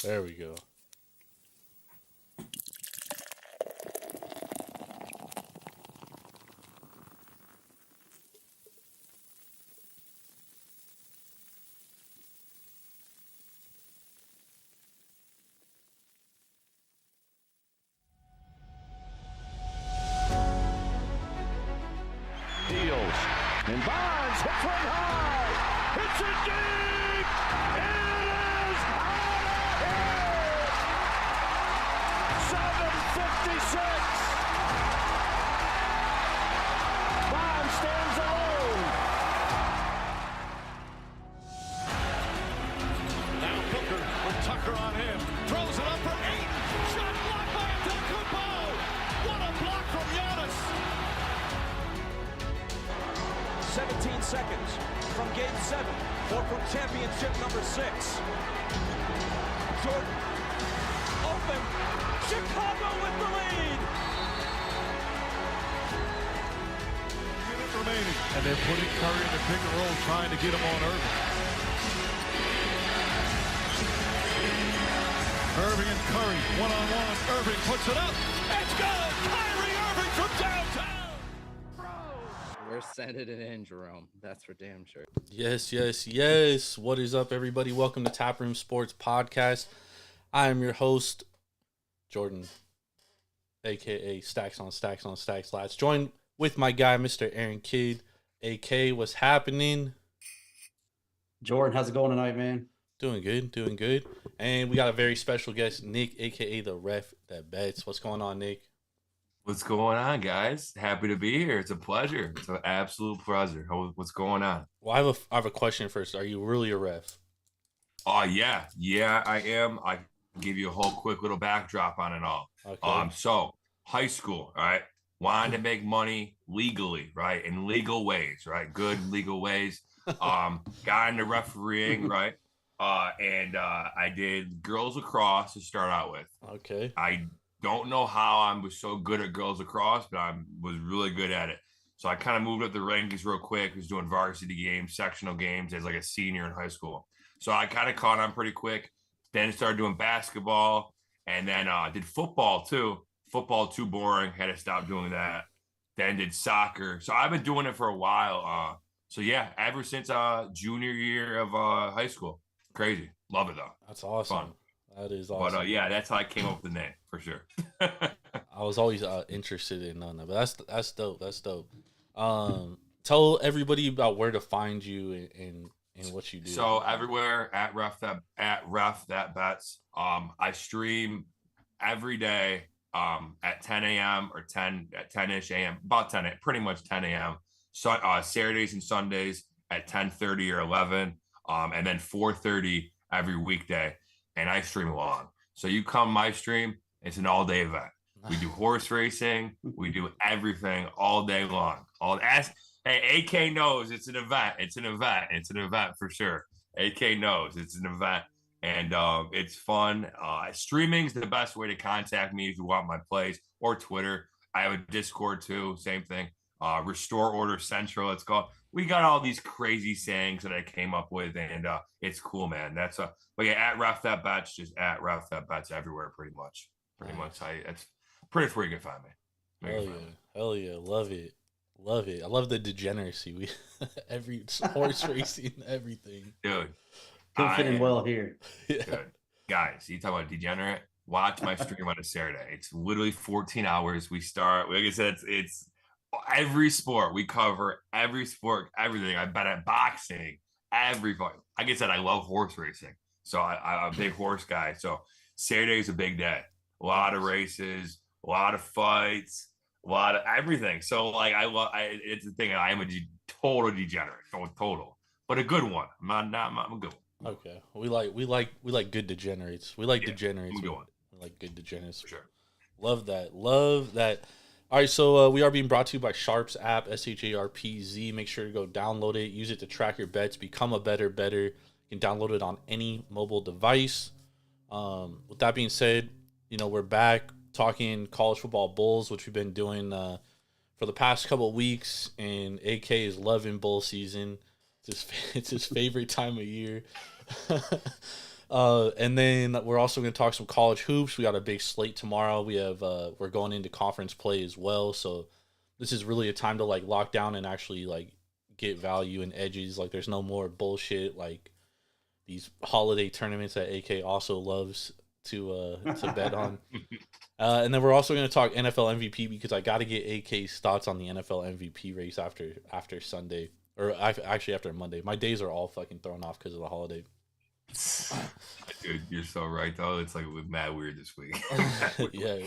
There we go. Deals. And Bonds hits one high. Hits it deep. It is out of here. 7:56. Bonds stands alone. Now Booker with Tucker on him. Throws it up for 8. Shot blocked by Antetokounmpo. What a block from Giannis. 17 seconds from Game 7 or from championship number 6. Jordan, open, Chicago with the lead. Minute remaining. And they're putting Curry in the pick and roll, trying to get him on Irving. Irving and Curry, one-on-one. Irving puts it up. It's good! Kyrie Irving from downtown! We're sending it in, Jerome. That's for damn sure. Yes. What is up, everybody? Welcome to Taproom Sports Podcast. I am your host, Jordan, a.k.a. Stacks on Stacks on Stacks Lads. Joined with my guy, Mr. Aaron Kidd, a.k.a. What's happening? Jordan, how's it going tonight, man? Doing good. And we got a very special guest, Nick, a.k.a. the ref that bets. What's going on, Nick? What's going on, guys? Happy to be here. It's a pleasure. It's an absolute pleasure. What's going on? Well, I have a question first. Are you really a ref? Oh, yeah, I am. I can give you a whole quick little backdrop on it all. Okay. So high school, right? Wanted to make money legally, right? In legal ways, right? Good legal ways. Got into refereeing, right? And I did girls lacrosse to start out with. Okay. I don't know how I was so good at girls lacrosse, but I was really good at it. So I kind of moved up the rankings real quick. Was doing varsity games, sectional games as like a senior in high school. So I kind of caught on pretty quick. Then started doing basketball, and then did football too. Football too boring. Had to stop doing that. Then did soccer. So I've been doing it for a while. So yeah, ever since junior year of high school. Crazy. Love it though. That's awesome. Fun. That is awesome. But yeah, that's how I came up with the name for sure. I was always interested in that, but that's dope. That's dope. Tell everybody about where to find you and what you do. So everywhere at ref that bets. I stream every day at 10 a.m. or 10-ish a.m. About 10, pretty much 10 a.m. So Saturdays and Sundays at 10:30 or 11, and then 4:30 every weekday. And I stream along. So you come my stream, it's an all-day event. We do horse racing. We do everything all day long. Hey, AK knows it's an event. It's an event for sure. AK knows it's an event. And it's fun. Streaming's the best way to contact me if you want my plays, or Twitter. I have a Discord too, same thing. Restore Order Central, it's called. We got all these crazy sayings that I came up with, and it's cool, man. But yeah, at Ref That Bets, just at Ref That Bets everywhere, pretty much. It's pretty where you can find me. Hell yeah, love it. I love the degeneracy. Every horse racing, everything, dude. You're fitting well here. Yeah. Dude, guys, you talk about degenerate. Watch my stream on a Saturday. It's literally 14 hours. We start, like I said, it's every sport. We cover every sport, everything. I bet at boxing, everybody. Like I said, I love horse racing. So I'm a big horse guy. So Saturday is a big day. A lot of races, a lot of fights, a lot of everything. So like it's the thing. I am a total degenerate, total, but a good one. I'm a good one. Okay, we like good degenerates. We like degenerates. We like good degenerates. For sure. Love that. All right, so we are being brought to you by Sharps app, SHARPZ. Make sure to go download it. Use it to track your bets. Become a better. You can download it on any mobile device. With that being said, we're back talking college football bowls, which we've been doing for the past couple of weeks, and AK is loving bowl season. It's his favorite time of year. And then we're also going to talk some college hoops. We got a big slate tomorrow. We have we're going into conference play as well. So this is really a time to like lock down and actually like get value and edges. Like there's no more bullshit like these holiday tournaments that AK also loves to bet on. And then we're also going to talk NFL MVP because I got to get AK's thoughts on the NFL MVP race after Sunday or actually after Monday. My days are all fucking thrown off because of the holiday. Dude, you're so right though. It's like mad weird this week. Yeah,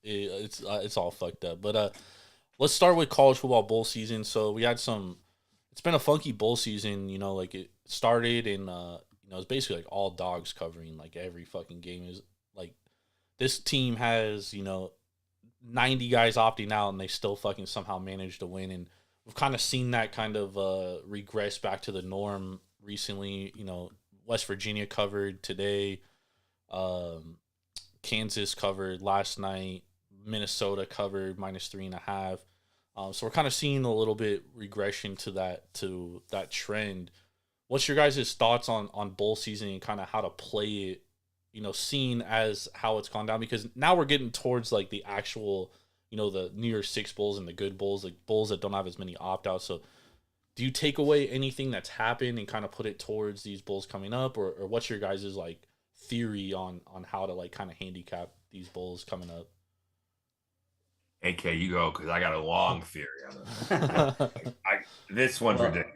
it's all fucked up. But let's start with college football bowl season. So we had it's been a funky bowl season, you know, like it started in it's basically like all dogs covering like every fucking game. Is like this team has, 90 guys opting out and they still fucking somehow managed to win, and we've kind of seen that kind of regress back to the norm recently. West Virginia covered today, Kansas covered last night, Minnesota covered -3.5. So we're kind of seeing a little bit regression to that trend. What's your guys' thoughts on bowl season and kind of how to play it, seeing as how it's gone down? Because now we're getting towards like the actual, the New Year's Six bowls and the good bowls, like bowls that don't have as many opt-outs. So do you take away anything that's happened and kind of put it towards these bowls coming up, or what's your guys' like theory on how to like kind of handicap these bowls coming up? AK, you go, because I got a long theory on this. This one's ridiculous.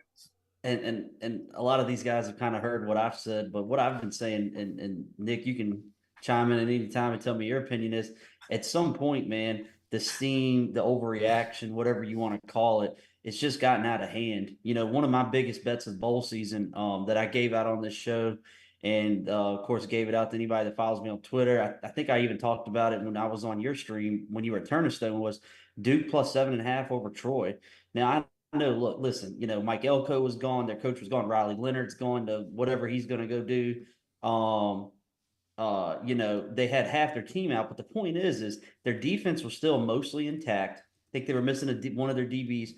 And a lot of these guys have kind of heard what I've said, but what I've been saying, and Nick, you can chime in at any time and tell me your opinion is, at some point, man, the steam, the overreaction, whatever you want to call it, it's just gotten out of hand. One of my biggest bets of bowl season that I gave out on this show, and of course gave it out to anybody that follows me on Twitter. I think I even talked about it when I was on your stream when you were at Turnstone, was Duke plus 7.5 over Troy. Now I know, look, listen, Mike Elko was gone, their coach was gone, Riley Leonard's gone to whatever he's going to go do. They had half their team out, but the point is their defense was still mostly intact. I think they were missing one of their DBs.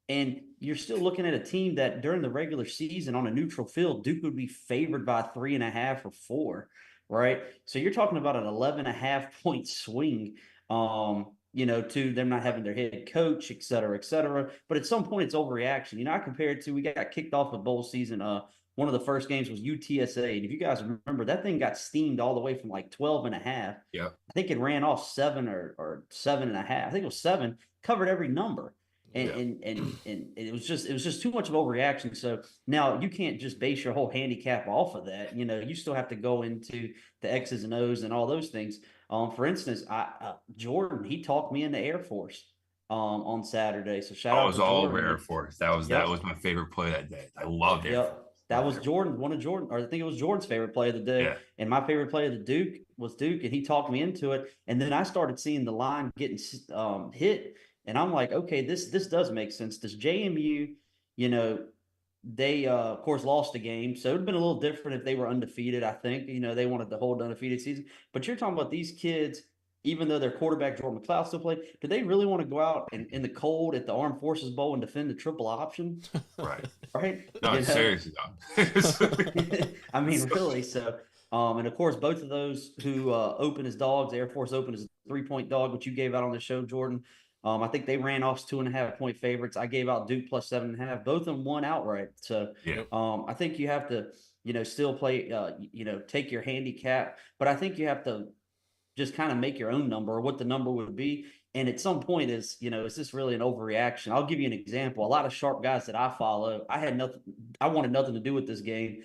And you're still looking at a team that during the regular season on a neutral field, Duke would be favored by 3.5 or 4, right? So you're talking about an 11.5 point swing, to them not having their head coach, et cetera, et cetera. But at some point, it's overreaction. I compared to, we got kicked off of bowl season. One of the first games was UTSA. And if you guys remember, that thing got steamed all the way from like 12.5. Yeah. I think it ran off 7 or 7.5. I think it was 7, covered every number. And it was just too much of overreaction. So now you can't just base your whole handicap off of that. You still have to go into the X's and O's and all those things. For instance, Jordan, he talked me into Air Force on Saturday. So shout out to Jordan. I was all over Air Force. That was my favorite play that day. I loved Air Force. That was Jordan, or I think it was Jordan's favorite play of the day. Yeah. And my favorite play of the Duke was Duke, and he talked me into it. And then I started seeing the line getting hit. And I'm like, okay, this does make sense. This JMU, they of course lost a game, so it would have been a little different if they were undefeated. I think they wanted to hold undefeated season. But you're talking about these kids, even though their quarterback Jordan McLeod still played, do they really want to go out in the cold at the Armed Forces Bowl and defend the triple option? Right. Right. No, seriously, no. I mean, really. So. And of course, both of those who open as dogs, Air Force open as a 3-point dog, which you gave out on the show, Jordan. I think they ran off 2.5 point favorites. I gave out Duke plus 7.5. Both of them won outright. So I think you have to, still play, take your handicap. But I think you have to just kind of make your own number, or what the number would be. And at some point is this really an overreaction? I'll give you an example. A lot of sharp guys that I follow, I wanted nothing to do with this game.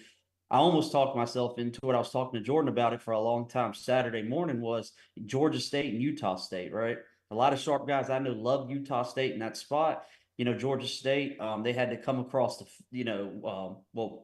I almost talked myself into it. I was talking to Jordan about it for a long time. Saturday morning was Georgia State and Utah State, right? A lot of sharp guys I know love Utah State in that spot. Georgia State, they had to come across the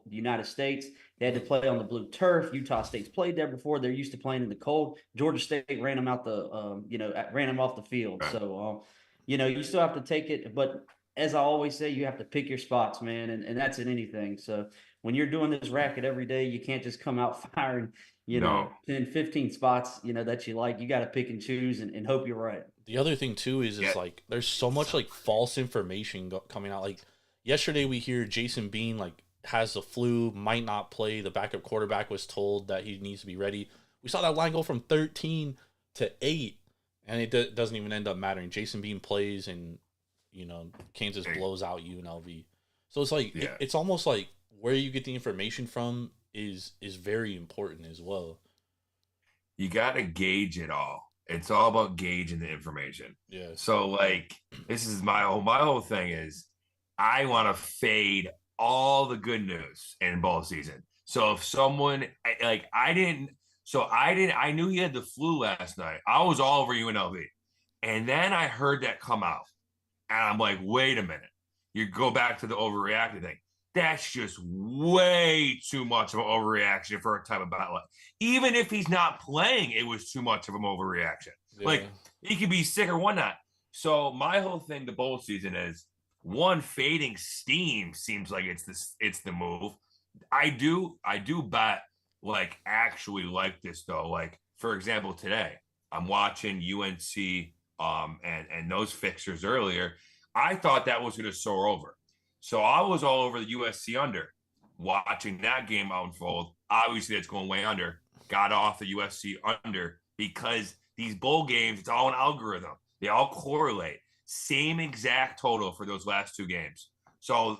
United States. They had to play on the blue turf. Utah State's played there before. They're used to playing in the cold. Georgia State ran them out ran them off the field. So, you still have to take it. But as I always say, you have to pick your spots, man. And that's in anything. So when you're doing this racket every day, you can't just come out firing, 10, 15 spots, that you like. You got to pick and choose and hope you're right. The other thing too is like there's so much like false information coming out. Like yesterday we hear Jason Bean like has the flu, might not play. The backup quarterback was told that he needs to be ready. We saw that line go from 13 to 8, and it doesn't even end up mattering. Jason Bean plays, and Kansas blows out UNLV. So it's like it's almost like where you get the information from is very important as well. You got to gauge it all. It's all about gauging the information. Yeah. So like, this is my whole thing is I want to fade all the good news in bowl season. So if someone I knew he had the flu last night. I was all over UNLV. And then I heard that come out. And I'm like, wait a minute. You go back to the overreacting thing. That's just way too much of an overreaction for a type of battle. Even if he's not playing, it was too much of an overreaction. Yeah. Like, he could be sick or whatnot. So my whole thing, the bowl season is one, fading steam seems like it's the move. I do bet actually like this though. Like, for example, today I'm watching UNC and those fixtures earlier. I thought that was going to soar over. So I was all over the USC under, watching that game unfold. Obviously, it's going way under. Got off the USC under because these bowl games, it's all an algorithm. They all correlate. Same exact total for those last two games. So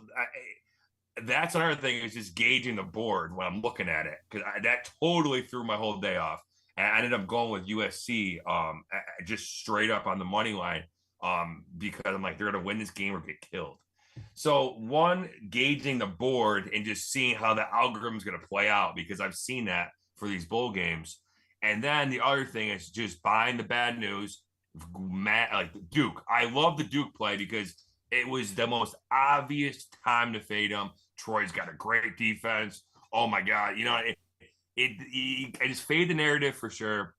that's another thing is just gauging the board when I'm looking at it, because that totally threw my whole day off. And I ended up going with USC just straight up on the money line because I'm like, they're going to win this game or get killed. So one, gauging the board and just seeing how the algorithm is going to play out, because I've seen that for these bowl games. And then the other thing is just buying the bad news. Like Duke, I love the Duke play because it was the most obvious time to fade him. Troy's got a great defense. Oh my God, I just fade the narrative for sure.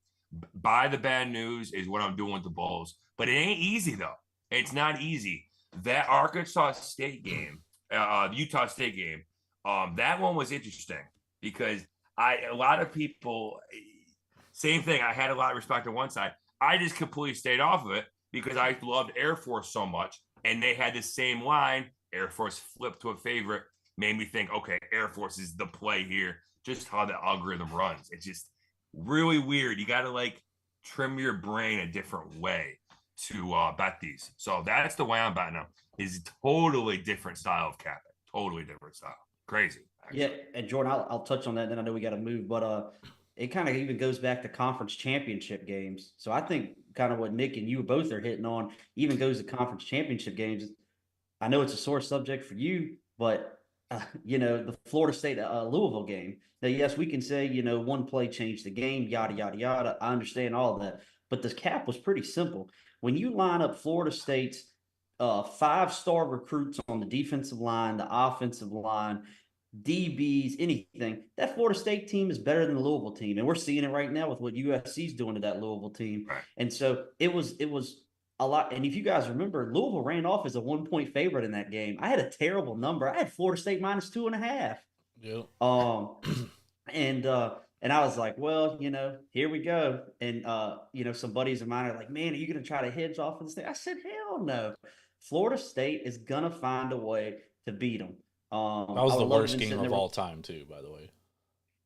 Buy the bad news is what I'm doing with the Bulls, but it ain't easy though. It's not easy. That Arkansas State game, Utah State game, that one was interesting because a lot of people, same thing. I had a lot of respect on one side. I just completely stayed off of it because I loved Air Force so much, and they had the same line. Air Force flipped to a favorite, made me think, okay, Air Force is the play here. Just how the algorithm runs. It's just really weird. You got to trim your brain a different way to bet these. So that's the way I'm betting them. Is totally different style of capping. Totally different style. Crazy. Actually. Yeah, and Jordan, I'll touch on that. Then I know we got to move, but it kind of even goes back to conference championship games. So I think kind of what Nick and you both are hitting on even goes to conference championship games. I know it's a sore subject for you, but the Florida State Louisville game. Now, yes, we can say one play changed the game, yada yada yada. I understand all of that, but the cap was pretty simple. When you line up Florida State's 5-star recruits on the defensive line, the offensive line, DBs, anything, that Florida State team is better than the Louisville team. And we're seeing it right now with what USC is doing to that Louisville team. Right. And so it was a lot. And if you guys remember, Louisville ran off as a 1-point favorite in that game. I had a terrible number. I had Florida State minus 2.5. Yep. And I was like, well, here we go. And, some buddies of mine are like, man, are you going to try to hedge off of this thing? I said, hell no. Florida State is going to find a way to beat them. That was the worst game of all time, too, by the way.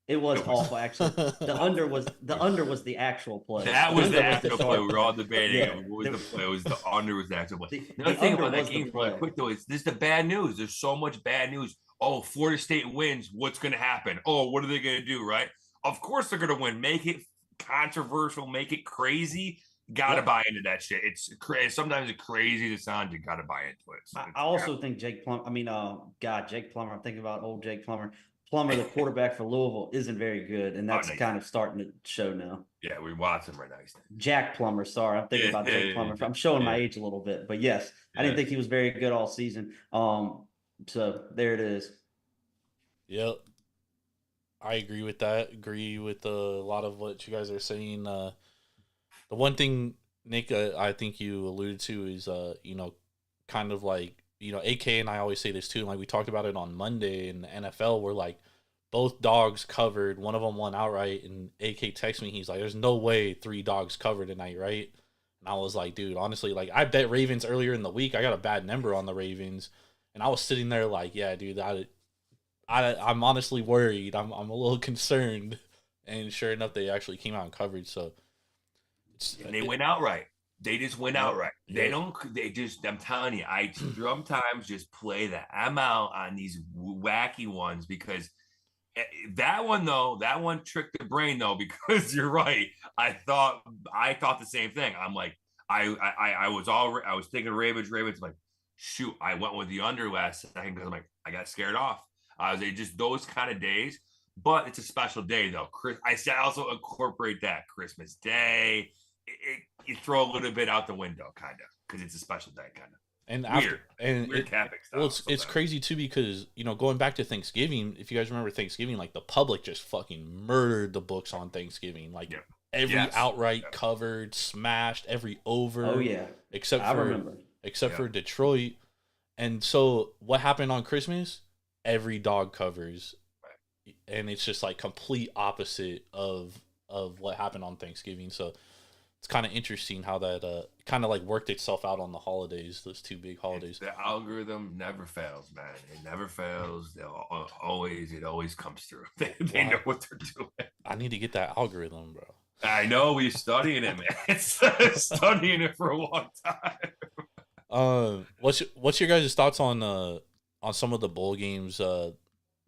It was awful, actually. The under was the actual play. That was the actual play. We were all debating. Yeah, what was the play? It was the under was the actual play. Another thing about that game, really quick though, is this is the bad news. There's so much bad news. Oh, Florida State wins. What's going to happen? Oh, what are they going to do? Right? Of course they're going to win. Make it controversial. Make it crazy. Got to buy into that shit. It's sometimes it's crazy to sound. You got to buy into it. So I also think Jake Plummer. Jake Plummer. I'm thinking about old Jake Plummer. Plummer, the quarterback for Louisville, isn't very good, and that's kind of starting to show now. Yeah, we watch him right now. Jack Plummer, sorry. I'm thinking about Jake Plummer. I'm showing my age a little bit, but yes, I didn't think he was very good all season. So there it is. Yep. I agree with that. Agree with a lot of what you guys are saying. The one thing, Nick, I think you alluded to is, kind of like, AK and I always say this too. Like we talked about it on Monday in the NFL, where like both dogs covered. One of them won outright, and AK texted me. He's like, "There's no way 3 dogs covered tonight, right?" And I was like, "Dude, honestly, like I bet Ravens earlier in the week. I got a bad number on the Ravens, and I was sitting there like, yeah, dude, I'm honestly worried. I'm a little concerned. And sure enough, they actually came out and covered. So And they went outright. They just went outright. They Yeah. don't. They just. I'm telling you, I sometimes just play the M out on these wacky ones because that one tricked the brain though. Because you're right. I thought the same thing. I'm like, I was thinking Ravens. Like, shoot, I went with the under last second because I'm like, I got scared off. They just those kind of days. But it's a special day though. I also incorporate that Christmas Day. You throw a little bit out the window, kind of, because it's a special day, kind of. And Weird Catholic stuff. Well, it's crazy too because going back to Thanksgiving, if you guys remember Thanksgiving, like the public just fucking murdered the books on Thanksgiving, like every outright covered, smashed, every over. Oh yeah, except for for Detroit. And so what happened on Christmas? Every dog covers, and it's just like complete opposite of what happened on Thanksgiving. So it's kind of interesting how that kind of like worked itself out on the holidays, those two big holidays. The algorithm never fails, man. It never fails. It always comes through. They know what they're doing. I need to get that algorithm, bro. I know we're studying it, man. It's studying it for a long time. What's your guys' thoughts on some of the bowl games that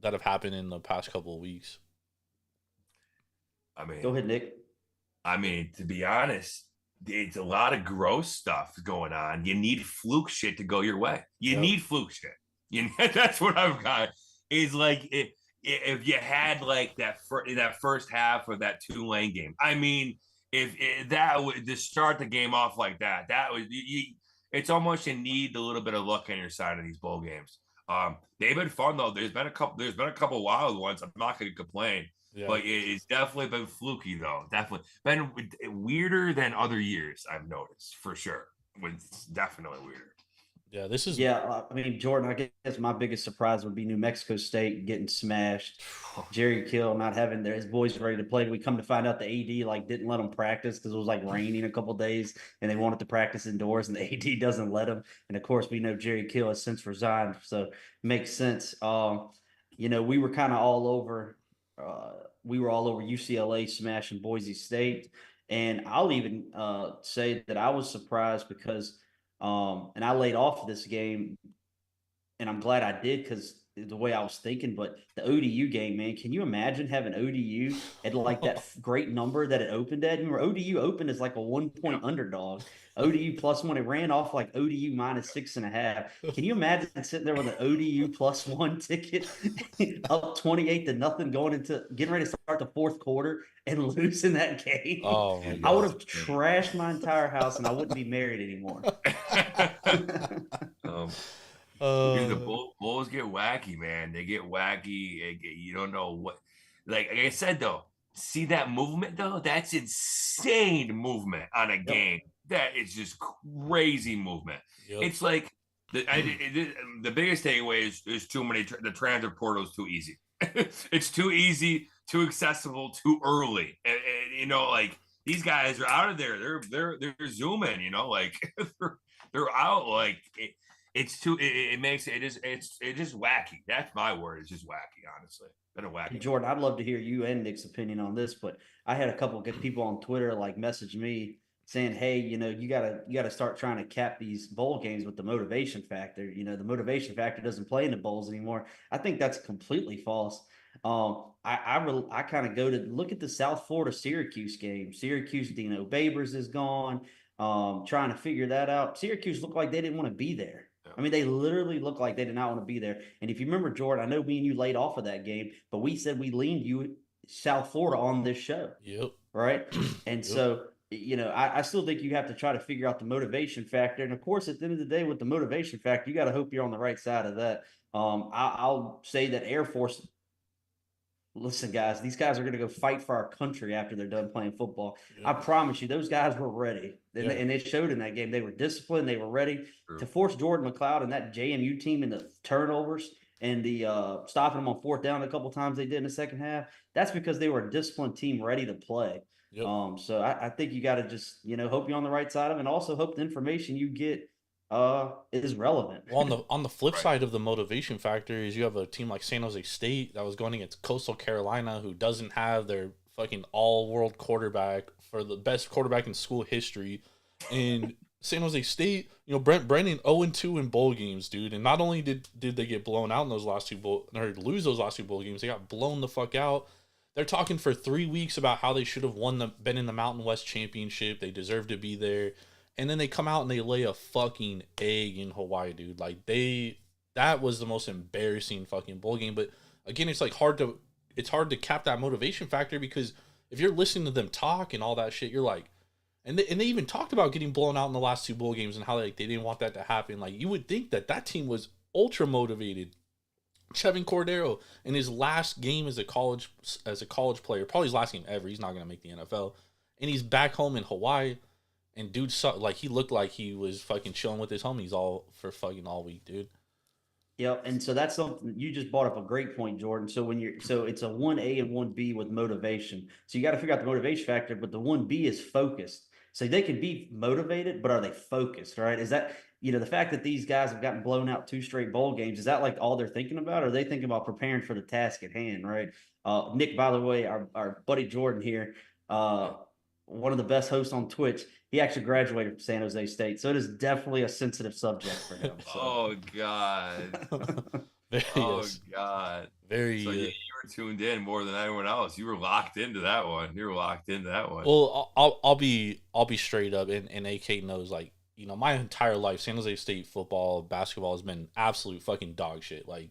have happened in the past couple of weeks? I mean, go ahead, Nick. I mean, to be honest, it's a lot of gross stuff going on. You need fluke shit to go your way. You need fluke shit. That's what I've got. Is like if you had like that first half of that Tulane game. I mean, if that would to start the game off like that was it's almost you need a little bit of luck on your side of these bowl games. They've been fun though. There's been a couple wild ones. I'm not going to complain. Yeah. But it's definitely been fluky, though. Definitely been weirder than other years, I've noticed, for sure. It's definitely weirder. Yeah, this is... Yeah, I mean, Jordan, I guess my biggest surprise would be New Mexico State getting smashed. Jerry Kill not having his boys ready to play. We come to find out the AD, didn't let them practice because it was, raining a couple days, and they wanted to practice indoors, and the AD doesn't let them. And, of course, we know Jerry Kill has since resigned, so it makes sense. We were kind of all over UCLA smashing Boise State. And I'll even say that I was surprised because and I laid off this game, and I'm glad I did because the way I was thinking. But the ODU game, man, can you imagine having ODU at that great number that it opened at? Remember, ODU opened as a 1-point underdog. ODU +1. It ran off ODU -6.5. Can you imagine sitting there with an ODU +1 ticket, up 28-0, getting ready to start the fourth quarter and losing that game? Oh my God. I would have trashed my entire house, and I wouldn't be married anymore. The Bulls get wacky, man. They get wacky. You don't know what. Like I said, though, see that movement, though? That's insane movement on a game. That is just crazy movement. Yep. It's like the biggest takeaway is too many. The transfer portal is too easy. It's too easy, too accessible, too early. And these guys are out of there. They're zooming. They're out. It's too. It's just wacky. That's my word. It's just wacky. Honestly, been a wacky. Jordan, I'd love to hear you and Nick's opinion on this, but I had a couple of good people on Twitter message me saying, "Hey, you gotta start trying to cap these bowl games with the motivation factor. The motivation factor doesn't play in the bowls anymore." I think that's completely false. I kind of go to look at the South Florida Syracuse game. Syracuse, Dino Babers is gone. Trying to figure that out. Syracuse looked like they didn't want to be there. I mean, they literally look like they did not want to be there. And if you remember, Jordan, I know me and you laid off of that game, but we said we leaned you South Florida on this show. Yep. Right. And so, I still think you have to try to figure out the motivation factor. And of course, at the end of the day, with the motivation factor, you got to hope you're on the right side of that. I'll say that Air Force. Listen, guys, these guys are going to go fight for our country after they're done playing football. Yeah. I promise you, those guys were ready. And it showed in that game. They were disciplined. They were ready to force Jordan McLeod and that JMU team into turnovers and the stopping them on fourth down a couple times they did in the second half. That's because they were a disciplined team ready to play. Yep. So I think you got to just, hope you're on the right side of it, and also hope the information you get is relevant. Well, on the flip Right. side of the motivation factor is you have a team like San Jose State that was going against Coastal Carolina, who doesn't have their fucking all-world quarterback for the best quarterback in school history, and San Jose State, Brent Brennan 0-2 in bowl games, dude. And not only did they get blown out in those last two bowl or lose those last two bowl games, they got blown the fuck out. They're talking for 3 weeks about how they should have been in the Mountain West Championship. They deserve to be there. And then they come out and they lay a fucking egg in Hawaii, dude. Like that was the most embarrassing fucking bowl game. But again, it's hard to cap that motivation factor, because if you're listening to them talk and all that shit, you're like, and they even talked about getting blown out in the last two bowl games and how they didn't want that to happen. Like, you would think that team was ultra motivated. Chevin Cordero in his last game as a college player, probably his last game ever. He's not going to make the NFL, and he's back home in Hawaii. And dude, he looked like he was fucking chilling with his homies all week, dude. Yep, and so that's something you just brought up a great point, Jordan. So it's a 1A and 1B with motivation. So you got to figure out the motivation factor, but the 1B is focused. So they can be motivated, but are they focused, right? Is that, the fact that these guys have gotten blown out 2 straight bowl games, is that like all they're thinking about? Or are they thinking about preparing for the task at hand, right? Nick, by the way, our buddy Jordan here, one of the best hosts on Twitch, he actually graduated from San Jose State. So it is definitely a sensitive subject for him. So. Oh God. Very, Oh yes. God. Very. So you were tuned in more than anyone else. You were locked into that one. Well, I'll be straight up, and AK knows, like, my entire life, San Jose State football, basketball has been absolute fucking dog shit. Like,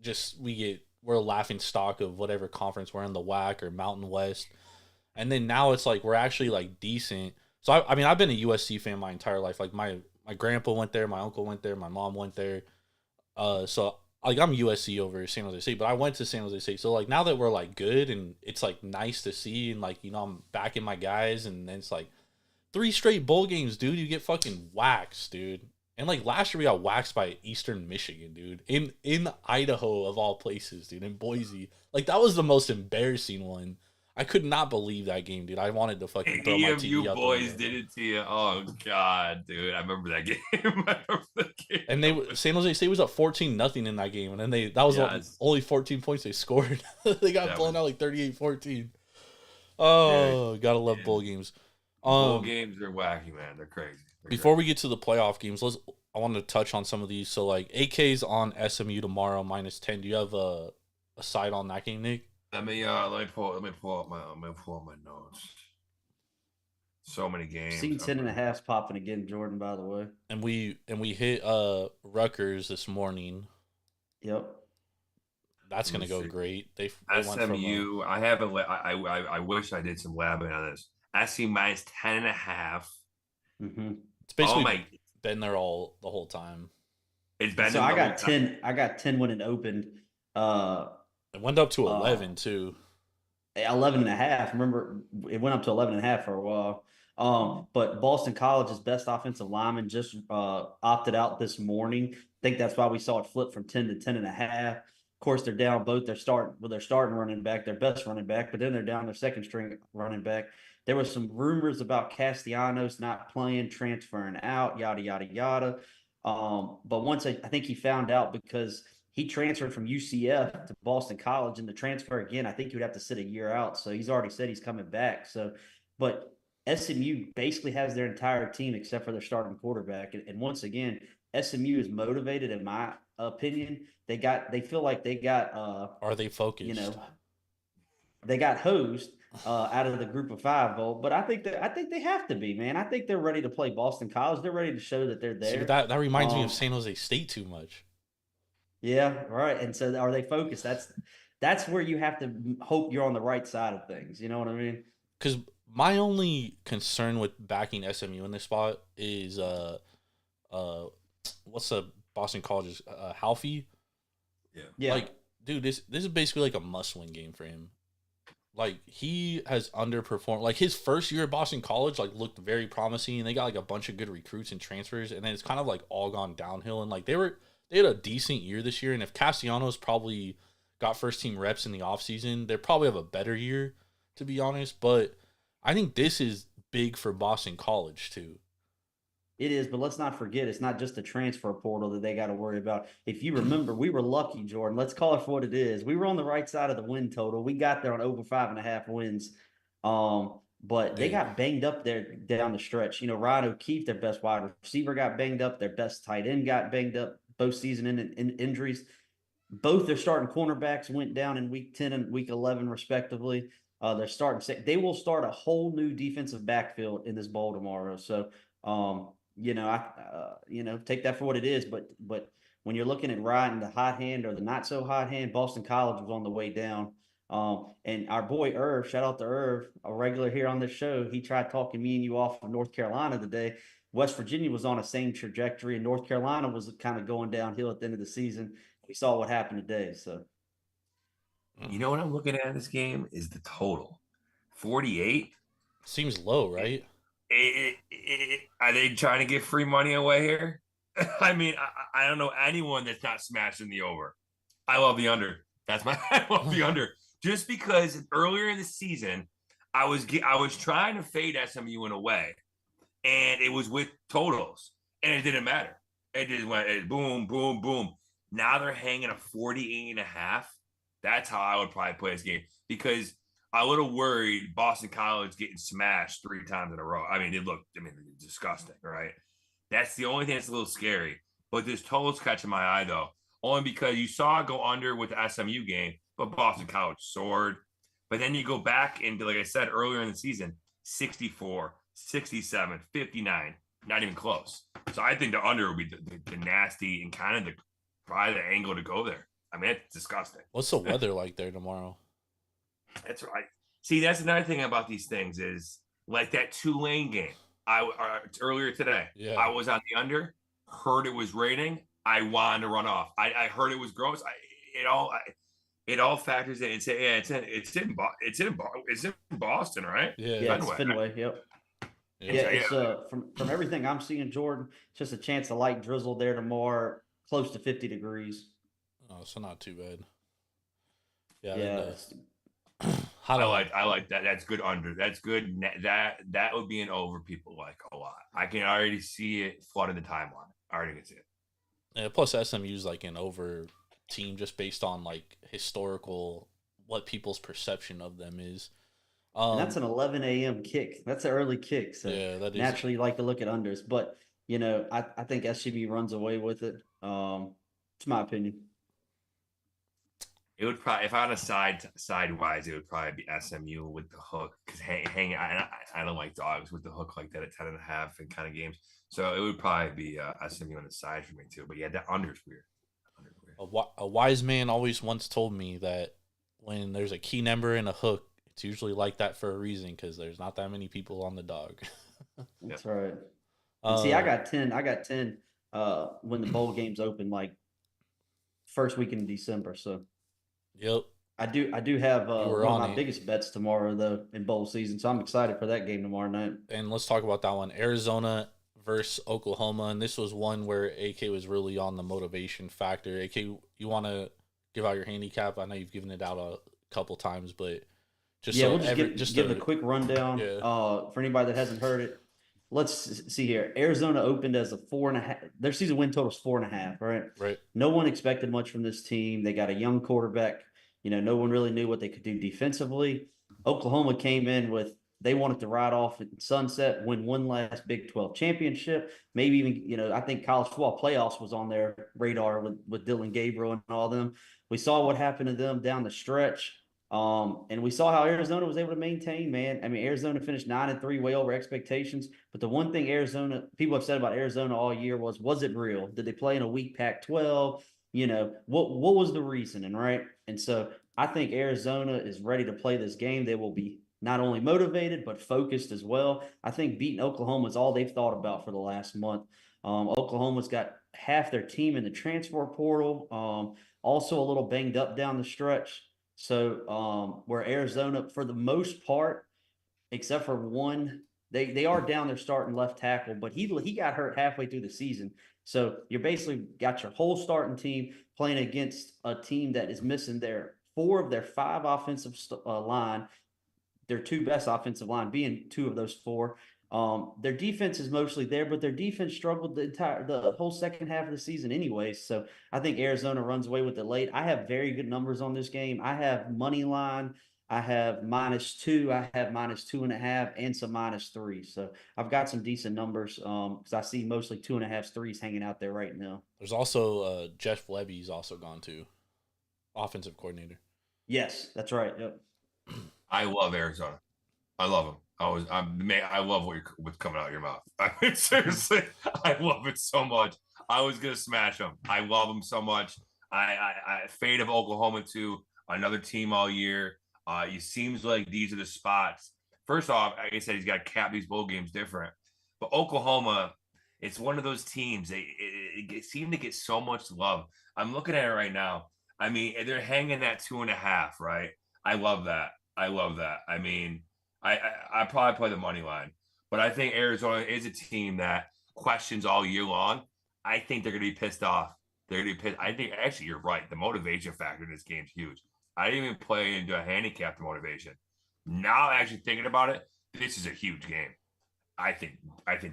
just we're a laughing stock of whatever conference we're in, the WAC or Mountain West, and then now it's like we're actually like decent. So I mean, I've been a USC fan my entire life. Like my grandpa went there, my uncle went there, my mom went there. So like I'm USC over San Jose State, but I went to San Jose State. So like now that we're like good and it's like nice to see, and like, I'm backing my guys, and then it's like 3 straight bowl games, dude. You get fucking waxed, dude. And like last year we got waxed by Eastern Michigan, dude. In Idaho of all places, dude, in Boise. Like that was the most embarrassing one. I could not believe that game, dude. I wanted to fucking throw my TV you out boys the did it to you. Oh God, dude. I remember that game. And San Jose State was up 14-0 in that game, and then that was only 14 points they scored. They got blown out like 38-14. Oh, gotta love bowl games. Bowl games are wacky, man. They're crazy. Before we get to the playoff games, I want to touch on some of these. So like AK's on SMU tomorrow -10. Do you have a side on that game, Nick? Let me pull up my notes. So many games. Seen 10.5 popping again, Jordan, by the way. And we hit Rutgers this morning. Yep. That's gonna go great. They SMU. went from I have I wish I did some labbing on this. SMU -10.5. Mm-hmm. It's basically been there the whole time. It's been. So I got 10. I got 10 when it opened. It went up to 11 too. 11.5. Remember, it went up to 11.5 for a while. But Boston College's best offensive lineman just opted out this morning. I think that's why we saw it flip from 10 to 10.5. Of course, they're down both their starting running back, their best running back, but then they're down their second string running back. There was some rumors about Castellanos not playing, transferring out, yada, yada, yada. But once I think he found out, because he transferred from UCF to Boston College, and the transfer again, I think he would have to sit a year out. So he's already said he's coming back. So, but SMU basically has their entire team except for their starting quarterback. And once again, SMU is motivated, in my opinion. They feel like they got are they focused? They got hosed out of the Group of 5 bowl, but I think they have to be, man. I think they're ready to play Boston College. They're ready to show that they're there. See, that reminds me of San Jose State too much. Yeah, right. And so are they focused? That's where you have to hope you're on the right side of things. You know what I mean? Because my only concern with backing SMU in this spot is what's the Boston College's Halfie? Yeah. Like, dude, this is basically like a must-win game for him. Like, he has underperformed. Like, his first year at Boston College, like, looked very promising. And they got, like, a bunch of good recruits and transfers. And then it's kind of, like, all gone downhill. And, like, they had a decent year this year. And if Castellanos probably got first-team reps in the offseason, they'll probably have a better year, to be honest. But I think this is big for Boston College, too. It is, but let's not forget, it's not just the transfer portal that they got to worry about. If you remember, we were lucky, Jordan. Let's call it for what it is. We were on the right side of the win total. We got there on over 5.5 wins. But they Yeah. got banged up there down the stretch. You know, Ryan O'Keefe, their best wide receiver, got banged up. Their best tight end got banged up both season in injuries. Both their starting cornerbacks went down in week 10 and week 11, respectively. They're starting. They will start a whole new defensive backfield in this bowl tomorrow. So, take that for what it is. But when you're looking at riding the hot hand or the not so hot hand, Boston College was on the way down. And our boy Irv, shout out to Irv, a regular here on this show. He tried talking me and you off of North Carolina today. West Virginia was on the same trajectory, and North Carolina was kind of going downhill at the end of the season. We saw what happened today. So, You know what I'm looking at in this game is the total, 48. Seems low, right? Are they trying to get free money away here? I mean, I don't know anyone that's not smashing the over. I love the under. I love the under. Just because earlier in the season, I was trying to fade SMU in a way, and it was with totals, and it didn't matter. It just went boom, boom, boom. Now they're hanging a 48.5. That's how I would probably play this game, because I'm a little worried Boston College getting smashed 3 times in a row. I mean, it's disgusting, right? That's the only thing that's a little scary. But this total's catching my eye, though, only because you saw it go under with the SMU game, but Boston College soared. But then you go back into, like I said, earlier in the season, 64, 67, 59, not even close. So I think the under will be the nasty and kind of probably the angle to go there. I mean, it's disgusting. What's the weather like there tomorrow? That's right. See, that's another thing about these things is like that Tulane game. Earlier today, Yeah. I was on the under, heard it was raining. I wanted to run off. I heard it was gross. It all factors in and say, yeah, it's in Boston, right? Yeah. it's Fenway. Yep. It's from everything I'm seeing, Jordan, it's just a chance of light drizzle there tomorrow, close to 50 degrees. Oh, so not too bad. Yeah. I like that. That's good under. That's good. That would be an over people like a lot. I can already see it flooding the timeline. I already can see it. Yeah, plus SMU's like an over team just based on like historical, what people's perception of them is. And that's an 11 a.m. kick. That's an early kick. So yeah, that is naturally you like to look at unders. But, I think SCB runs away with it. It's my opinion. It would probably, if I had a sidewise, it would probably be SMU with the hook, because I don't like dogs with the hook like that at 10.5 and kind of games. So it would probably be SMU on the side for me too. But yeah, that under's weird. a wise man always once told me that when there's a key number and a hook, it's usually like that for a reason, because there's not that many people on the dog. That's right. See, I got 10 when the bowl games open, like first week in December. So Yep. I do have one of my it. biggest bets tomorrow though in bowl season, so I'm excited for that game tomorrow night. And let's talk about that one. Arizona versus Oklahoma. And this was one where AK was really on the motivation factor. AK, you want to give out your handicap? I know you've given it out a couple times, but we'll give a quick rundown for anybody that hasn't heard it. Let's see here. Arizona opened as a 4.5. Their season win total is 4.5, right? Right. No one expected much from this team. They got a young quarterback. No one really knew what they could do defensively. Oklahoma came in they wanted to ride off at sunset, win one last Big 12 championship. Maybe even, I think college football playoffs was on their radar with Dylan Gabriel and all them. We saw what happened to them down the stretch. And we saw how Arizona was able to maintain, man. I mean, Arizona finished 9-3, way over expectations. But the one thing people have said about Arizona all year was it real? Did they play in a weak Pac-12? What was the reasoning, right? And so I think Arizona is ready to play this game. They will be not only motivated, but focused as well. I think beating Oklahoma is all they've thought about for the last month. Oklahoma's got half their team in the transfer portal, also a little banged up down the stretch. So where Arizona, for the most part, except for one, they are down their starting left tackle, but he got hurt halfway through the season. So you're basically got your whole starting team playing against a team that is missing 4 of their 5 offensive line. their two best offensive line being two of those four. Their defense is mostly there, but their defense struggled the whole second half of the season anyways. So I think Arizona runs away with it late. I have very good numbers on this game. I have money line. I have -2. I have -2.5 and some -3. So I've got some decent numbers because I see mostly 2.5 threes hanging out there right now. There's also Jeff Lebby's also gone too, offensive coordinator. Yes, that's right. Yep. I love Arizona. I love them. I love what's coming out of your mouth. I mean, seriously, I love it so much. I was gonna smash them. I love them so much. I fade of Oklahoma to another team all year. It seems like these are the spots. First off, like I said, he's got to cap these bowl games different. But Oklahoma, it's one of those teams. They seem to get so much love. I'm looking at it right now. I mean, they're hanging that 2.5, right? I love that. I mean, I probably play the money line, but I think Arizona is a team that questions all year long. I think they're going to be pissed off. They're going to be pissed. I think actually you're right. The motivation factor in this game is huge. I didn't even play into a handicap motivation. Now actually thinking about it, this is a huge game. I think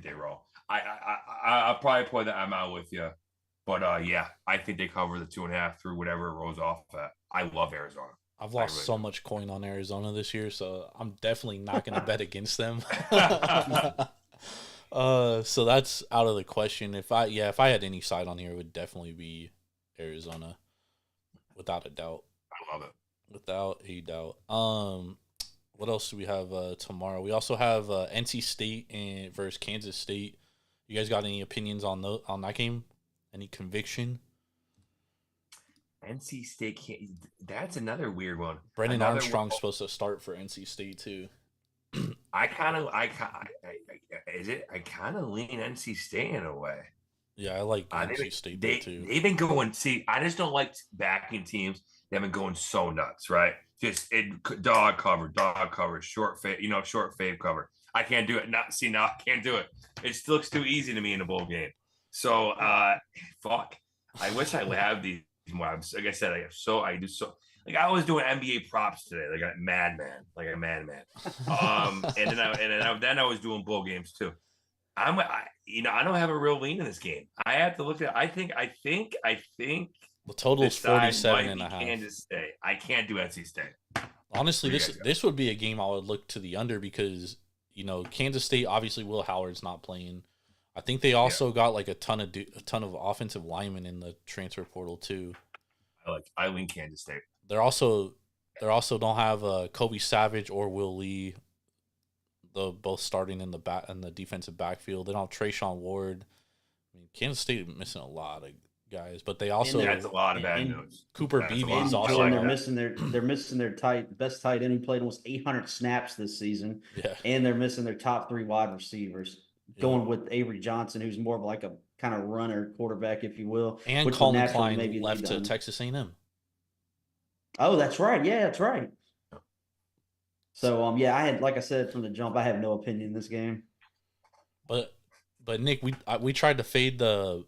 they roll. I'll probably play the I'm out with you, but yeah, I think they cover the 2.5 through whatever it rolls off at. I love Arizona. I've lost so much coin on Arizona this year, so I'm definitely not going to bet against them. So that's out of the question. If I had any side on here, it would definitely be Arizona, without a doubt. I love it. Without a doubt. What else do we have tomorrow? We also have NC State versus Kansas State. You guys got any opinions on that game? Any conviction? NC State that's another weird one. Brennan Armstrong's supposed to start for NC State too. I kind of lean NC State in a way. Yeah, I like NC State too. They've been going. See, I just don't like backing teams. They've been going so nuts, right? Just dog cover, short fade cover. I can't do it. Now I can't do it. It still looks too easy to me in a bowl game. So, fuck. I wish I had these more. Like I said, I do so. Like I was doing NBA props today, like a madman. And then I was doing bowl games too. I don't have a real lean in this game. I have to look at. I think. The total is 47.5. Kansas State. I can't do NC State. Honestly, this would be a game I would look to the under because Kansas State obviously Will Howard's not playing. I think they also got like a ton of offensive linemen in the transfer portal too. I lean Kansas State. They also don't have Kobe Savage or Will Lee. Both starting in the defensive backfield. They don't have Trayshawn Ward. I mean, Kansas State is missing a lot of guys, but they also that's a lot of bad news. Cooper Beebe is also they're missing their best tight end who played almost 800 snaps this season. Yeah, and they're missing their top 3 wide receivers. Going with Avery Johnson, who's more of like a kind of runner quarterback, if you will. And Colin Klein left to Texas A&M. Oh, that's right. Yeah, that's right. So, I had, like I said from the jump, I have no opinion in this game. But Nick, we tried to fade the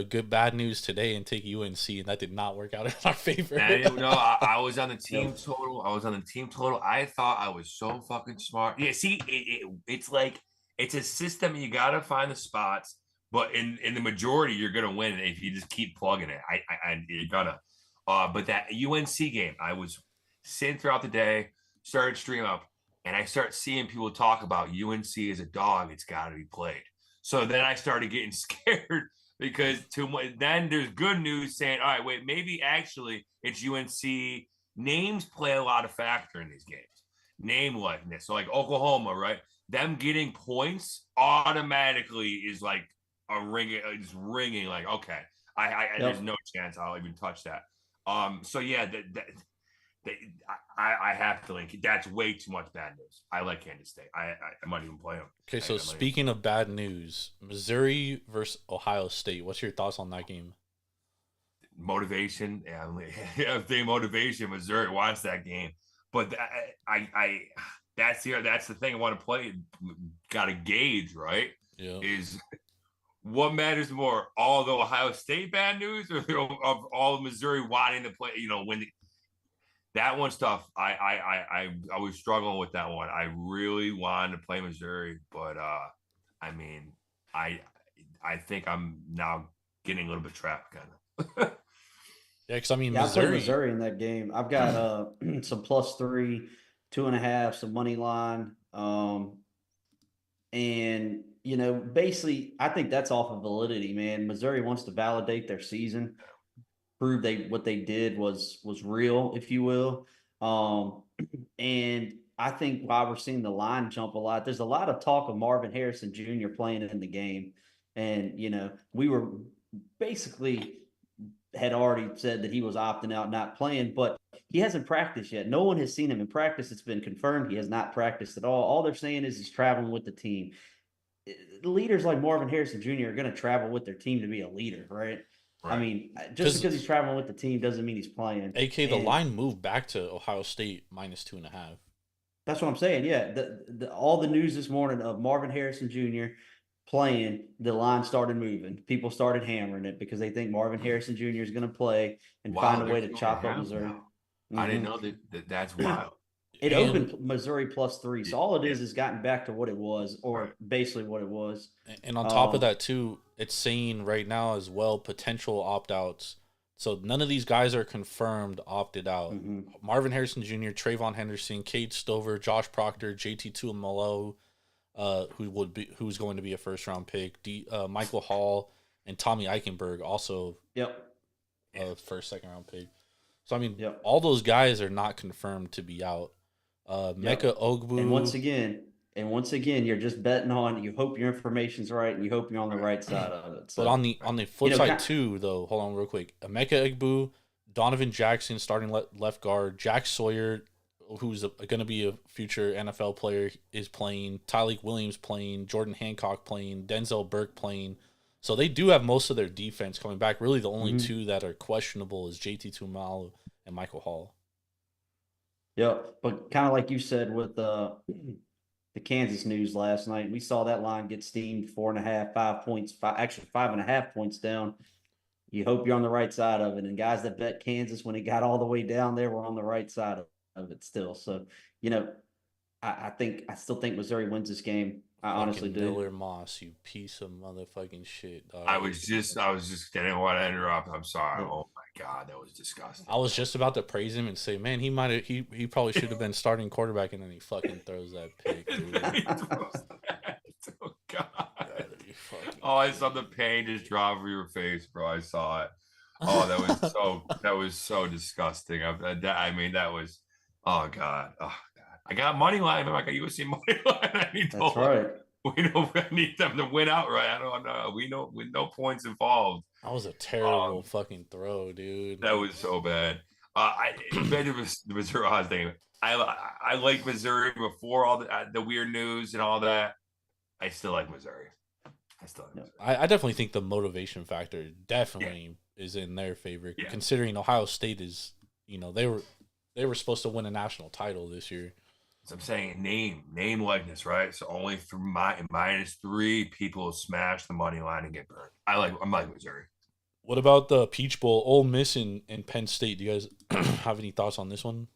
good bad news today and take UNC, and that did not work out in our favor. I was on the team total. I thought I was so fucking smart. Yeah, see, it's like it's a system. You got to find the spots, but in the majority, you're gonna win if you just keep plugging it. You're gonna. But that UNC game, I was sitting throughout the day, started stream up, and I start seeing people talk about UNC as a dog. It's got to be played. So then I started getting scared because then there's good news saying, all right, wait, maybe actually it's UNC. Names play a lot of factor in these games. Name likeness. So like Oklahoma, right? Them getting points automatically is like just ringing. Like, okay, there's no chance I'll even touch that. So yeah, I have to link. That's way too much bad news. I like Kansas State. I might even play them. Okay, so speaking of bad news, Missouri versus Ohio State. What's your thoughts on that game? Motivation, if they motivation, Missouri wants that game. But that's the thing I want to play. Got to gauge, right? Yeah. Is what matters more, all the Ohio State bad news, or of all of Missouri wanting to play? When That one's tough. I was struggling with that one. I really wanted to play Missouri, but I mean, I I think I'm now getting a little bit trapped, kind of. Yeah, because I mean, Yeah, I played Missouri. Missouri in that game. I've got some +3, 2.5, some money line. And basically I think that's off of validity, man. Missouri wants to validate their season, prove what they did was real, if you will. Um, and I think why we're seeing the line jump a lot, there's a lot of talk of Marvin Harrison Jr. playing in the game. And we were basically had already said that he was opting out, not playing, but he hasn't practiced yet. No one has seen him in practice. It's been confirmed he has not practiced at all. All they're saying is he's traveling with the team. Leaders like Marvin Harrison Jr. are going to travel with their team to be a leader, right? I mean, just because he's traveling with the team doesn't mean he's playing. AK, the line moved back to Ohio State -2.5. That's what I'm saying. Yeah, all the news this morning of Marvin Harrison Jr. playing, the line started moving. People started hammering it because they think Marvin Harrison Jr. is going to play and find a way to chop up Missouri. I didn't know that's wild. It opened Missouri +3, so all it is gotten back to what it was, or basically what it was. And on top of that, too, it's saying right now as well potential opt-outs. So none of these guys are confirmed opted out. Marvin Harrison Jr., Trayvon Henderson, Cade Stover, Josh Proctor, JT Tuimoloau, who's going to be a first-round pick, Michael Hall, and Tommy Eichenberg, also a first, second-round pick. So, I mean, all those guys are not confirmed to be out. Mecca Ogbu. And once again, you're just betting on, you hope your information's right and you hope you're on the right side of it. So, but on the flip side too, though, hold on real quick. Emeka Egbu, Donovan Jackson starting left guard, Jack Sawyer, who's going to be a future NFL player, is playing. Tyleik Williams playing. Jordan Hancock playing. Denzel Burke playing. So they do have most of their defense coming back. Really, the only two that are questionable is JT Tuimoloau and Michael Hall. Yep, but kind of like you said with the Kansas news last night, we saw that line get steamed 4.5, 5 points, actually 5.5 points down. You hope you're on the right side of it. And guys that bet Kansas when it got all the way down there were on the right side of it still. So, I still think Missouri wins this game. I honestly do. Miller Moss, you piece of motherfucking shit, dog. I was just getting what I interrupt. I'm sorry. Oh my god, that was disgusting. I was just about to praise him and say, man, he probably should have been starting quarterback, and then he fucking throws that pick, dude. Oh god. Oh, I saw the pain just drop over your face, bro. I saw it. Oh, that was so disgusting. I mean, that was, oh god. Oh, I got money line. I got USC money line. That's right. I need them to win outright. I don't know. We know with no points involved. That was a terrible fucking throw, dude. That was so bad. The Missouri thing. I like Missouri before all the weird news and all that. I still like Missouri. I definitely think the motivation factor definitely is in their favor, considering Ohio State is, they were supposed to win a national title this year. So I'm saying name likeness, right? So only for -3 people smash the money line and get burned. I'm like Missouri. What about the Peach Bowl, Ole Miss and Penn State? Do you guys have any thoughts on this one?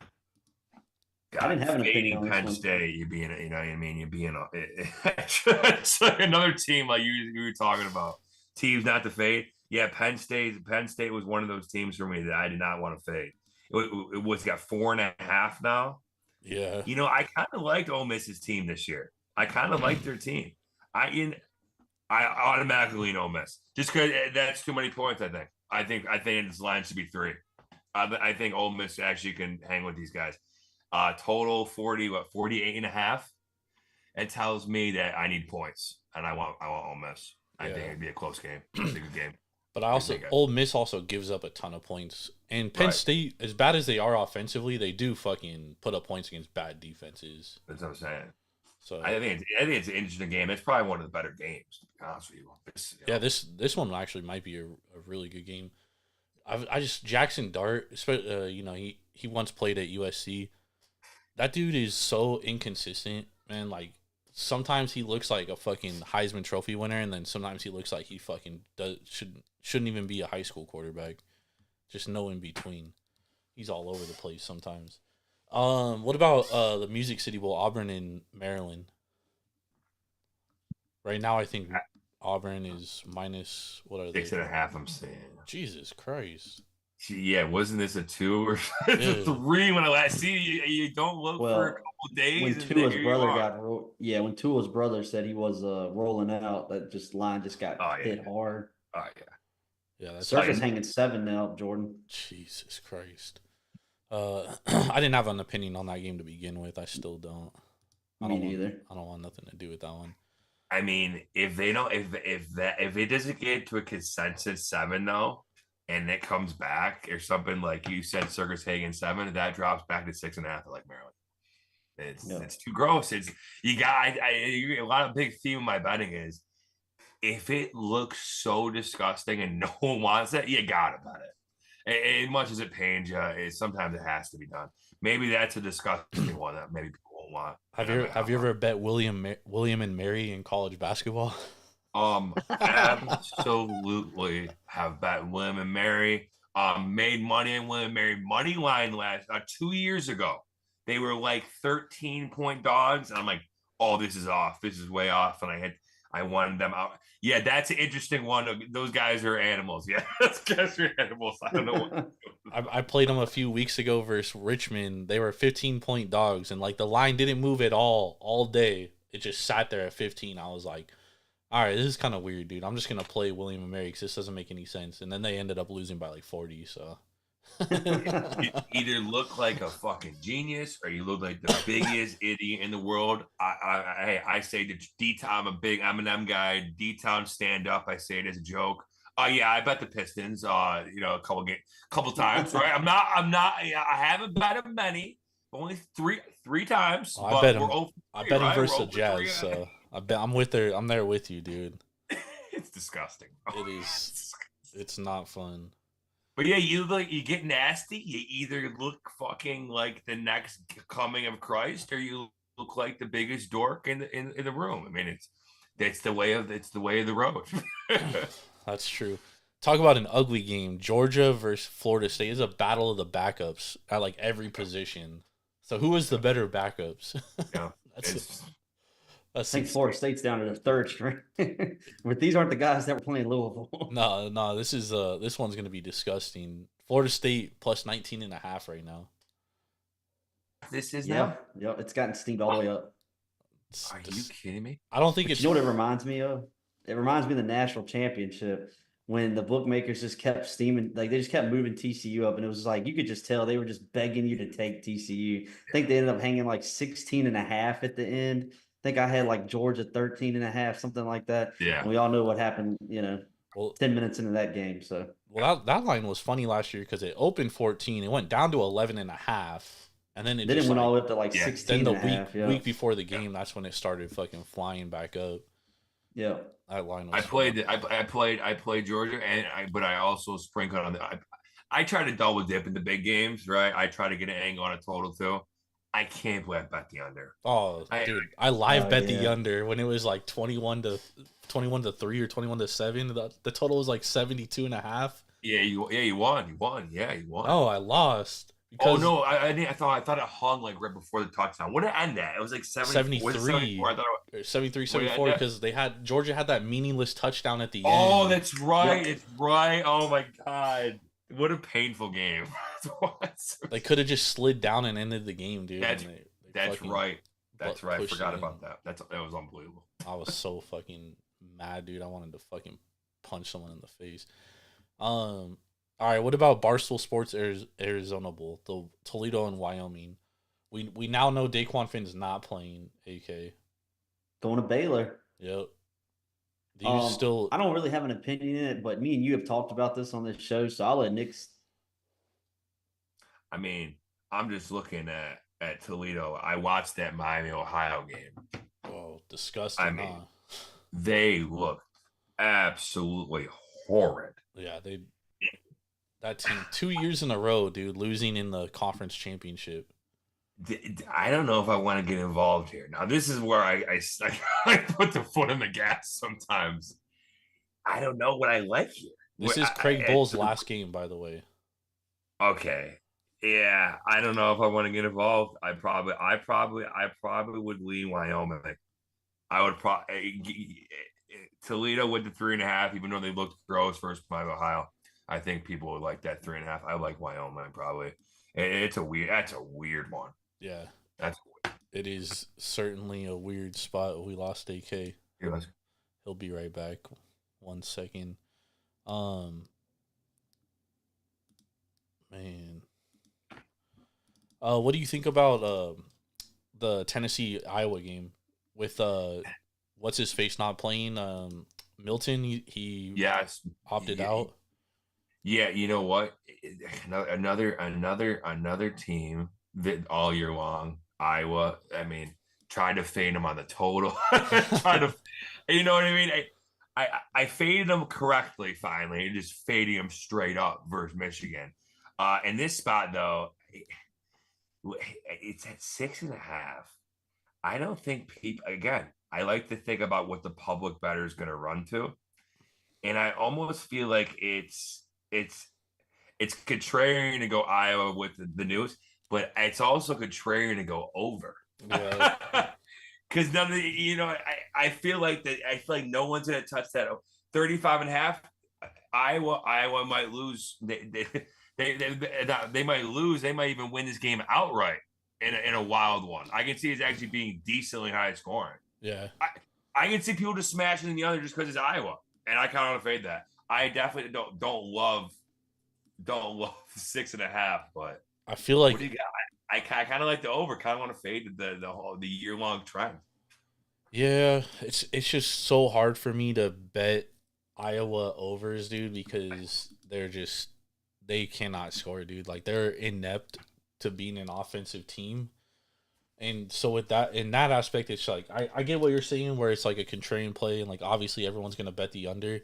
I didn't have an opinion on Penn State. You're being, you know what I mean? You're being it's like another team like you were talking about. Teams not to fade. Yeah, Penn State was one of those teams for me that I did not want to fade. It was got 4.5 now. Yeah. I kind of liked Ole Miss's team this year. I kind of liked their team. I automatically lean Ole Miss just because that's too many points. I think this line should be 3. I think Ole Miss actually can hang with these guys. Total 48.5. It tells me that I need points and I want Ole Miss. I think it'd be a close game. It's a good game. But Ole Miss also gives up a ton of points. And Penn State, as bad as they are offensively, they do fucking put up points against bad defenses. That's what I'm saying. So I think it's an interesting game. It's probably one of the better games, to be honest with you. This one actually might be a really good game. I just Jackson Dart, he once played at USC. That dude is so inconsistent, man. Like sometimes he looks like a fucking Heisman Trophy winner, and then sometimes he looks like he fucking shouldn't even be a high school quarterback. Just no in between. He's all over the place sometimes. What about the Music City Bowl, Auburn and Maryland? Right now, I think Auburn is minus, what are they? 6.5, I'm saying. Jesus Christ. Yeah, wasn't this a 2 or Yeah. 3 when I last see you don't look for a couple days? When and Tua's here you brother are. when Tua's brother said he was rolling out, line just got Oh, yeah. hit hard. Oh yeah. Yeah, that's Circus hanging 7 now, Jordan. Jesus Christ. I didn't have an opinion on that game to begin with. I still don't. Me neither. I don't want nothing to do with that one. I mean, if they don't, if it doesn't get to a consensus 7 though, and it comes back or something like you said, Circus Hagen 7, that drops back to 6.5 like Maryland. It's too gross. It's you got a lot of big theme of my betting is if it looks so disgusting and no one wants it, you gotta bet it. As much as it pains you, sometimes it has to be done. Maybe that's a disgusting one that maybe people won't want. Have you ever bet William and Mary in college basketball? Absolutely have bet William and Mary. Made money in William and Mary money line last 2 years ago. They were like 13-point dogs, and I'm like, oh, this is off. This is way off, and I wanted them out. Yeah, that's an interesting one. Those guys are animals. Yeah, those guys are animals. I don't know what. I played them a few weeks ago versus Richmond. They were 15-point dogs, and like the line didn't move at all day. It just sat there at 15. I was like, all right, this is kind of weird, dude. I'm just going to play William and Mary because this doesn't make any sense. And then they ended up losing by like 40, so. You either look like a fucking genius or you look like the biggest idiot in the world. I say to D-Town, I'm a big M&M guy. D-Town stand up. I say it as a joke. Yeah, I bet the Pistons, a couple times, right? I haven't bet them many, only three times. I bet him versus the Jazz, so. I'm there with you, dude. It's disgusting. It is. It's not fun. But yeah, you get nasty. You either look fucking like the next coming of Christ, or you look like the biggest dork in the room. I mean, it's the way of the road. That's true. Talk about an ugly game. Georgia versus Florida State is a battle of the backups at like every position. So who is the better backups? Yeah, I think Florida State's down to the 3rd string, but these aren't the guys that were playing Louisville. No. This one's gonna be disgusting. Florida State plus 19.5 right now. This is now. Yep, it's gotten steamed all the way up. Are you kidding me? I don't think it's. You know what it reminds me of? It reminds me of the national championship when the bookmakers just kept steaming, like they just kept moving TCU up, and it was like you could just tell they were just begging you to take TCU. I think they ended up hanging like 16.5 at the end. I think I had like Georgia 13.5, something like that. Yeah. And we all know what happened, 10 minutes into that game. So that line was funny last year because it opened 14, it went down to 11.5, and then it went all the way up to like 16. Then the week before the game, that's when it started fucking flying back up. Yeah. That line was I played Georgia, but I also sprinkled on I try to double dip in the big games, right? I try to get an angle on a total too. I can't believe I bet the under. Oh, dude, I bet the under when it was like 21 to 3 or 21 to 7. The total was like 72.5. Yeah, you won. Yeah, you won. Oh, I lost. Oh no, I thought it hung like right before the touchdown. What did it end at? It was like 73. 74. I thought it was 74 because Georgia had that meaningless touchdown at the end. Oh, that's right. Yep. It's right. Oh my god. What a painful game. They could have just slid down and ended the game, dude. That's right. That's right. I forgot about that. That was unbelievable. I was so fucking mad, dude. I wanted to fucking punch someone in the face. All right, what about Barstool Sports Arizona Bowl, the Toledo and Wyoming? We now know Daquan Finn's not playing. AK going to Baylor. Yep. Do you still? I don't really have an opinion in it, but me and you have talked about this on this show, so I'll let Nick. I mean, I'm just looking at Toledo. I watched that Miami Ohio game. Oh, disgusting! I mean, they look absolutely horrid. Yeah, that team 2 years in a row, dude, losing in the conference championship. I don't know if I want to get involved here. Now, this is where I put the foot on the gas sometimes. I don't know what I like here. This is Craig Bull's last game, by the way. Okay. Yeah, I don't know if I want to get involved. I probably would lean Wyoming. I would probably Toledo with the 3.5, even though they looked gross versus Ohio. I think people would like that 3.5. I like Wyoming probably. That's a weird one. Yeah, That's it is certainly a weird spot. We lost AK. weird. He'll be right back. 1 second. Man. What do you think about the Tennessee Iowa game with what's his face not playing? Milton, he Yes, opted out. Yeah, you know what? Another team that all year long, Iowa. I mean, tried to fade them on the total. Trying to, you know what I mean? I faded them correctly finally, and just fading them straight up versus Michigan. In this spot though, it's at 6.5. I don't think people. Again, I like to think about what the public better is going to run to, and I almost feel like it's contrarian to go Iowa with the news, but it's also contrarian to go over. Yeah. Because none of the, I feel like no one's gonna touch that 35.5. Iowa might lose. They might lose. They might even win this game outright in a wild one. I can see it actually being decently high scoring. Yeah. I can see people just smashing the other just because it's Iowa, and I kind of want to fade that. I definitely don't love the 6.5, but I feel like what do you got? I kind of like the over. Kind of want to fade the year-long trend. yeah, it's just so hard for me to bet Iowa overs, dude, because they cannot score, dude. Like they're inept to being an offensive team. And so with that, in that aspect, it's like I get what you're saying, where it's like a contrarian play, and like obviously everyone's gonna bet the under.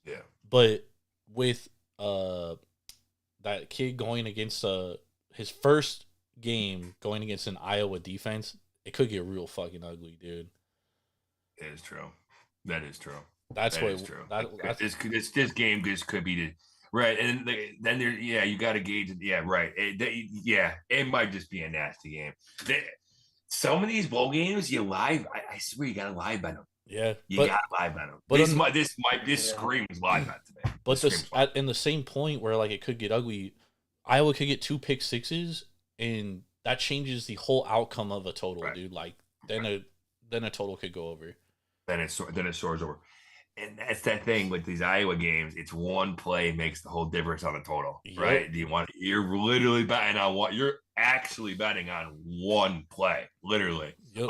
Yeah. But with that kid going against his first game going against an Iowa defense, it could get real fucking ugly, dude. It is true. That is true. That's that what is true. That's This game just could be the right, and then there. Yeah, you got to gauge it. Yeah, right. It might just be a nasty game. Some of these bowl games, you live. I swear, you got to live bet them. Yeah, you got to live bet them. But this screams live bet to me. But in the same point where like it could get ugly, Iowa could get 2 pick sixes, and that changes the whole outcome of a total, right. Dude. Like then a total could go over. Then it soars over. And that's that thing with these Iowa games. It's one play makes the whole difference on the total, right? You're literally betting on what you're actually betting on one play, literally. Yep.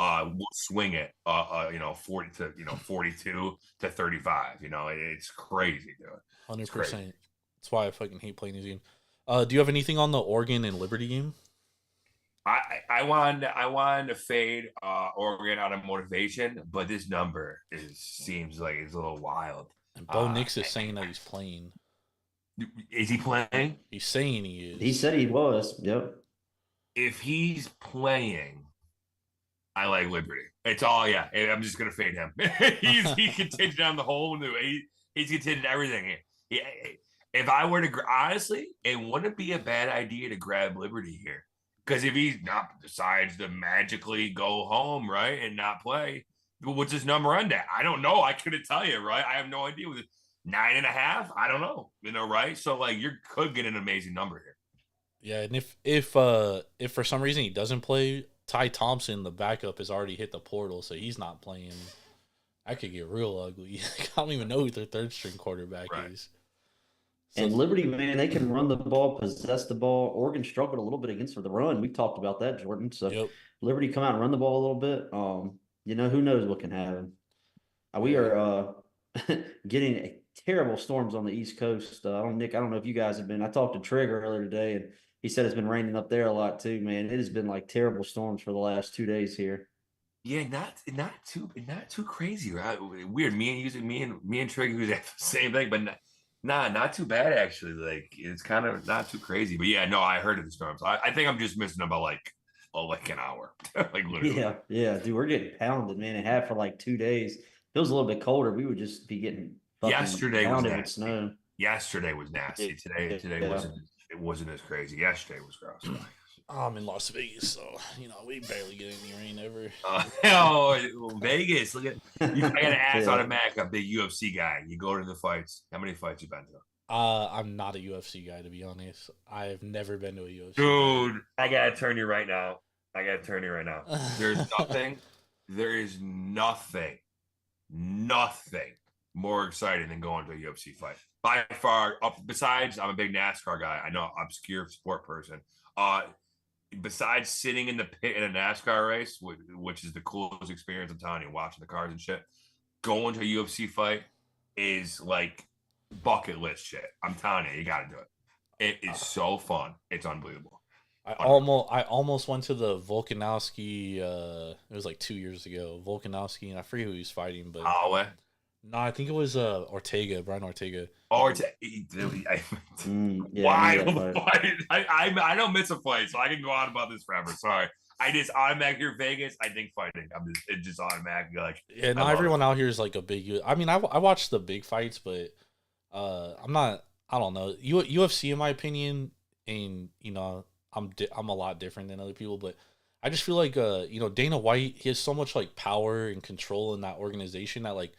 Swing it, 40 to 42 to 35. It's crazy, dude. 100%. That's why I fucking hate playing these games. Do you have anything on the Oregon and Liberty game? I wanted to fade Oregon out of motivation, but this number seems like it's a little wild. And Bo Nix is saying that he's playing. Is he playing? He's saying he is. He said he was. Yep. If he's playing, I like Liberty. It's all I'm just gonna fade him. He's contingent on the whole new. He's contingent on everything. If I were to honestly, it wouldn't be a bad idea to grab Liberty here. Because if he decides to magically go home, right, and not play, what's his number on that? I don't know. I couldn't tell you, right? I have no idea. With 9.5, I don't know. Right? So like, you could get an amazing number here. Yeah, and if for some reason he doesn't play, Ty Thompson, the backup, has already hit the portal, so he's not playing. That could get real ugly. I don't even know who their third string quarterback is. And Liberty, man, they can run the ball, possess the ball. Oregon struggled a little bit against the run. We talked about that, Jordan. So Liberty come out and run the ball a little bit. Who knows what can happen. We are getting terrible storms on the East Coast. Nick, I don't know if you guys have been. I talked to Trigger earlier today, and he said it's been raining up there a lot too, man. It has been like terrible storms for the last 2 days here. Yeah, not too crazy, right? Weird. Me and Trigger was the same thing, but not too bad actually. Like it's kind of not too crazy, but I heard of the storms. I think I'm just missing about like an hour, like literally. Yeah, dude, we're getting pounded, man. It had for like 2 days. If it was a little bit colder, we would just be getting yesterday was nasty. Snow. Yesterday was nasty. Today wasn't. It wasn't as crazy. Yesterday was gross. I'm in Las Vegas, so we barely get any rain ever. Vegas. Look at you. I gotta ask Yeah. automatic a big UFC guy. You go to the fights. How many fights you been to? I'm not a UFC guy, to be honest. I've never been to a UFC. Dude, I gotta turn you right now. There's nothing. There is nothing more exciting than going to a UFC fight. By far, besides, I'm a big NASCAR guy. I know, obscure sport person. Besides sitting in the pit in a NASCAR race, which is the coolest experience, I'm telling you, watching the cars and shit, going to a UFC fight is like bucket list shit. I'm telling you, you got to do it. It is so fun. It's unbelievable. I almost went to the Volkanovski. It was like 2 years ago. Volkanovski, and I forget who he was fighting, but Holloway. no, I think it was Brian Ortega. Or Yeah, wild fight. I don't miss a fight, so I can go on about this forever. Sorry. I just automatically hear Vegas. I think fighting. It just automatically like. Yeah, not everyone out here is like a big. I mean, I watch the big fights, but I'm not. I don't know. UFC, in my opinion, and I'm a lot different than other people, but I just feel like Dana White, he has so much like power and control in that organization that like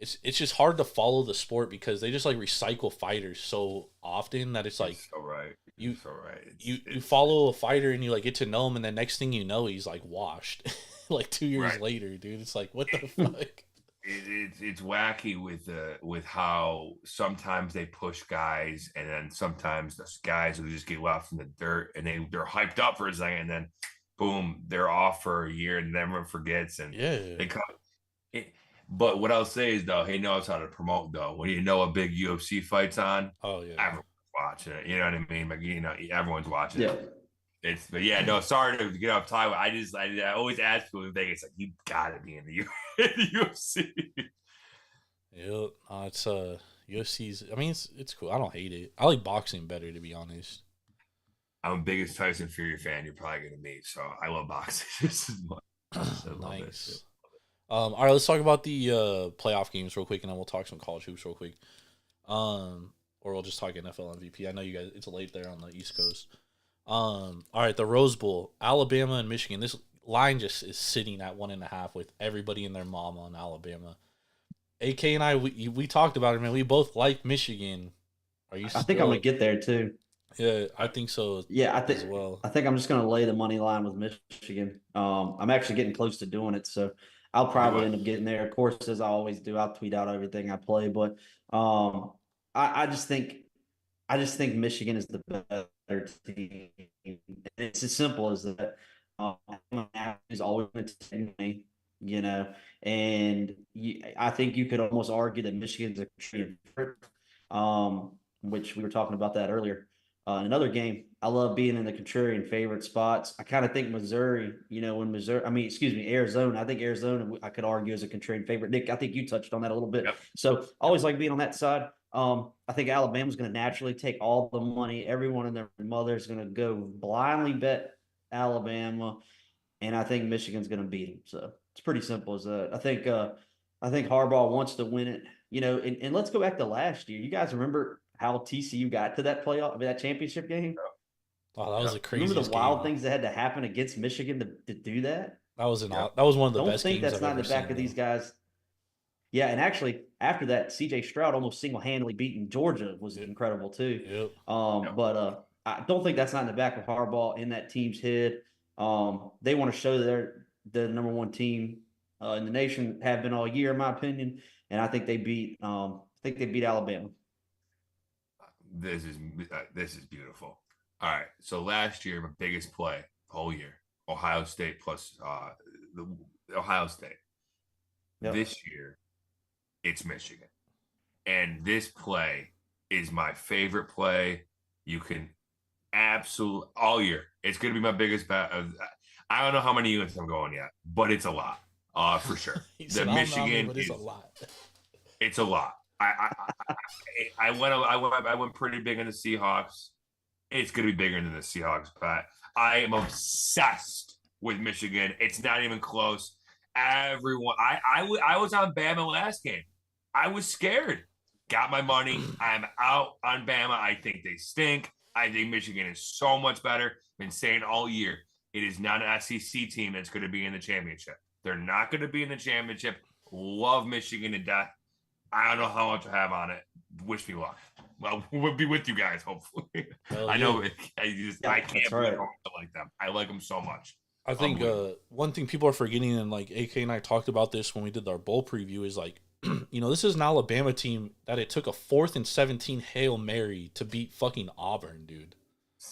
it's just hard to follow the sport because they just like recycle fighters so often that it's like so right. You so right. You follow a fighter and you like get to know him, and then next thing you know he's like washed like 2 years Right. later, dude. It's like, what the fuck? It's wacky with how sometimes they push guys, and then sometimes the guys who just get left in the dirt and they're hyped up for a second, and then boom, they're off for a year and everyone forgets, and Yeah. they come. But what I'll say is though, he knows how to promote though. When you know a big UFC fight's on, Oh yeah. everyone's watching it. You know what I mean? Like everyone's watching Yeah. it. But yeah, no, sorry to get off topic. I always ask people if they like, you gotta be in the UFC. Yep. It's UFC's. I mean, it's cool. I don't hate it. I like boxing better, to be honest. I'm the biggest Tyson Fury fan you're probably gonna meet, so I love boxing just as much. I love it. Nice. All right, let's talk about the playoff games real quick, and then we'll talk some college hoops real quick. Or we'll just talk NFL MVP. I know you guys. It's late there on the East Coast. All right, the Rose Bowl, Alabama and Michigan. This line just is sitting at 1.5 with everybody and their mama on Alabama. AK and I, we talked about it, man. We both like Michigan. Are you? I think I'm gonna get there too. Yeah, I think so. Yeah, I as think well. I think I'm just gonna lay the money line with Michigan. I'm actually getting close to doing it, so I'll probably end up getting there. Of course, as I always do, I'll tweet out everything I play, but I just think Michigan is the better team. It's as simple as that. Is always going to take me, and I think you could almost argue that Michigan's a favorite, which we were talking about that earlier. In another game, I love being in the contrarian favorite spots. I kind of think Arizona, I think Arizona, I could argue as a contrarian favorite. Nick, I think you touched on that a little bit. Yep. So I always like being on that side. I think Alabama's going to naturally take all the money. Everyone and their mother is going to go blindly bet Alabama, and I think Michigan's going to beat them. So it's pretty simple as that. I think Harbaugh wants to win it. And let's go back to last year. You guys remember how TCU got to that that championship game? Oh, that was a crazy. Remember the wild things that had to happen against Michigan to do that? That was that was one of the Don't best think games that's I've not in ever the back seen, of these though. guys. Yeah, and actually after that, CJ Stroud almost single-handedly beating Georgia was incredible too. Yep. But I don't think that's not in the back of Harbaugh in that team's head. They want to show they're the number one team in the nation, have been all year, in my opinion. And I think they beat Alabama. This is beautiful. All right, so last year my biggest play whole year, Ohio State plus Ohio State. Yep. This year, it's Michigan, and this play is my favorite play. You can absolutely all year. It's going to be my biggest bet. I don't know how many units I'm going yet, but it's a lot, for sure. Said, Michigan but is it's a lot. It's a lot. I went pretty big on the Seahawks. It's going to be bigger than the Seahawks, but I am obsessed with Michigan. It's not even close. Everyone, I was on Bama last game. I was scared. Got my money. I'm out on Bama. I think they stink. I think Michigan is so much better. Been saying all year, it is not an SEC team that's going to be in the championship. They're not going to be in the championship. Love Michigan to death. I don't know how much I have on it. Wish me luck. Well, we'll be with you guys, hopefully. Hell I yeah. know I can't that's right. like them. I like them so much. I think one thing people are forgetting, and like AK and I talked about this when we did our bowl preview, is like, this is an Alabama team that it took a 4th and 17 Hail Mary to beat fucking Auburn, dude.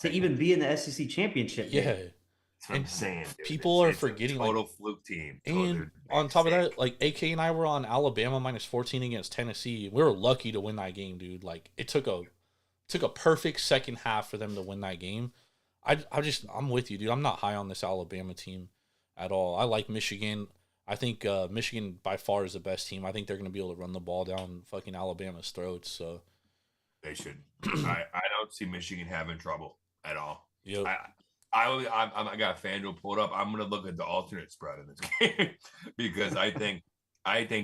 To even be in the SEC championship. Yeah. game. That's what I'm saying. Dude. People are It's a forgetting, total fluke team. And on top of that, like AK and I were on Alabama -14 against Tennessee. We were lucky to win that game, dude. Like it took a perfect second half for them to win that game. I'm with you, dude. I'm not high on this Alabama team at all. I like Michigan. I think Michigan by far is the best team. I think they're going to be able to run the ball down fucking Alabama's throats. So they should. I don't see Michigan having trouble at all. Yep. I got FanDuel pulled up. I'm gonna look at the alternate spread in this game because I think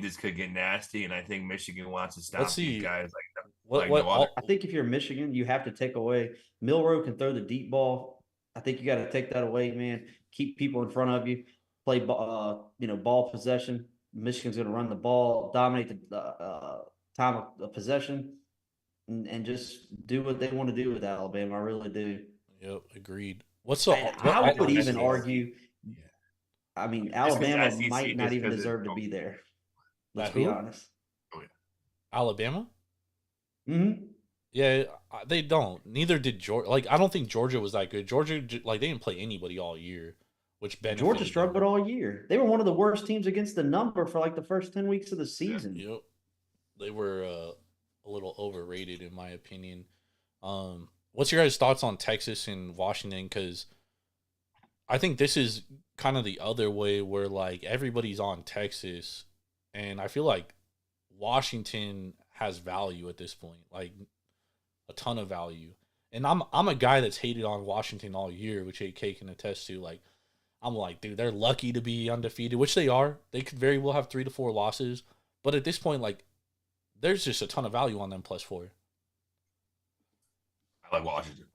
this could get nasty, and I think Michigan wants to stop Let's see. these guys. I think if you're Michigan, you have to take away. Milroe can throw the deep ball. I think you got to take that away, man. Keep people in front of you. Play, ball possession. Michigan's going to run the ball, dominate the time of possession, and just do what they want to do with Alabama. I really do. Yep, agreed. What's up? I would even argue. I mean, Alabama SEC might not just even 'cause deserve to it's- be there. Let's That be who? honest. Alabama? Mm-hmm. Yeah, they don't. Neither did Georgia. Like, I don't think Georgia was that good. Georgia, like, they didn't play anybody all year, which benefited Georgia them. struggled all year. They were one of the worst teams against the number for like the first 10 weeks of the season. Yep, they were a little overrated in my opinion. What's your guys' thoughts on Texas and Washington? Because I think this is kind of the other way where like everybody's on Texas, and I feel like Washington has value at this point, like a ton of value. And I'm a guy that's hated on Washington all year, which AK can attest to. Like, I'm like, dude, they're lucky to be undefeated, which they are. They could very well have 3 to 4 losses, but at this point, like, there's just a ton of value on them +4. I like Washington.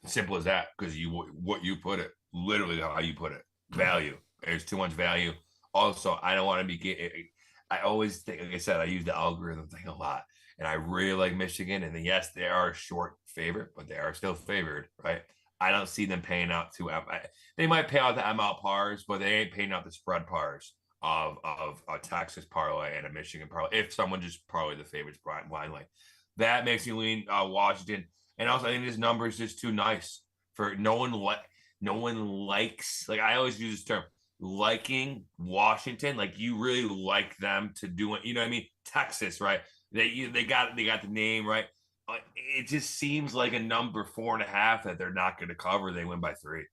Simple as that. Because what you put it, literally how you put it, value. There's too much value. Also, I don't want to be. I always think, like I said, I use the algorithm thing a lot, and I really like Michigan. And then yes, they are a short favorite, but they are still favored, right? I don't see them paying out to. They might pay out the ML pars, but they ain't paying out the spread pars of a Texas parlay and a Michigan parlay. If someone just parlay the favorites blindly, that makes me lean Washington. And also, I think this number is just too nice for no one. No one likes. Like I always use this term, liking Washington. Like you really like them to do it. You know what I mean? Texas, right? They got the name right. It just seems like a number 4.5 that they're not going to cover. They win by 3.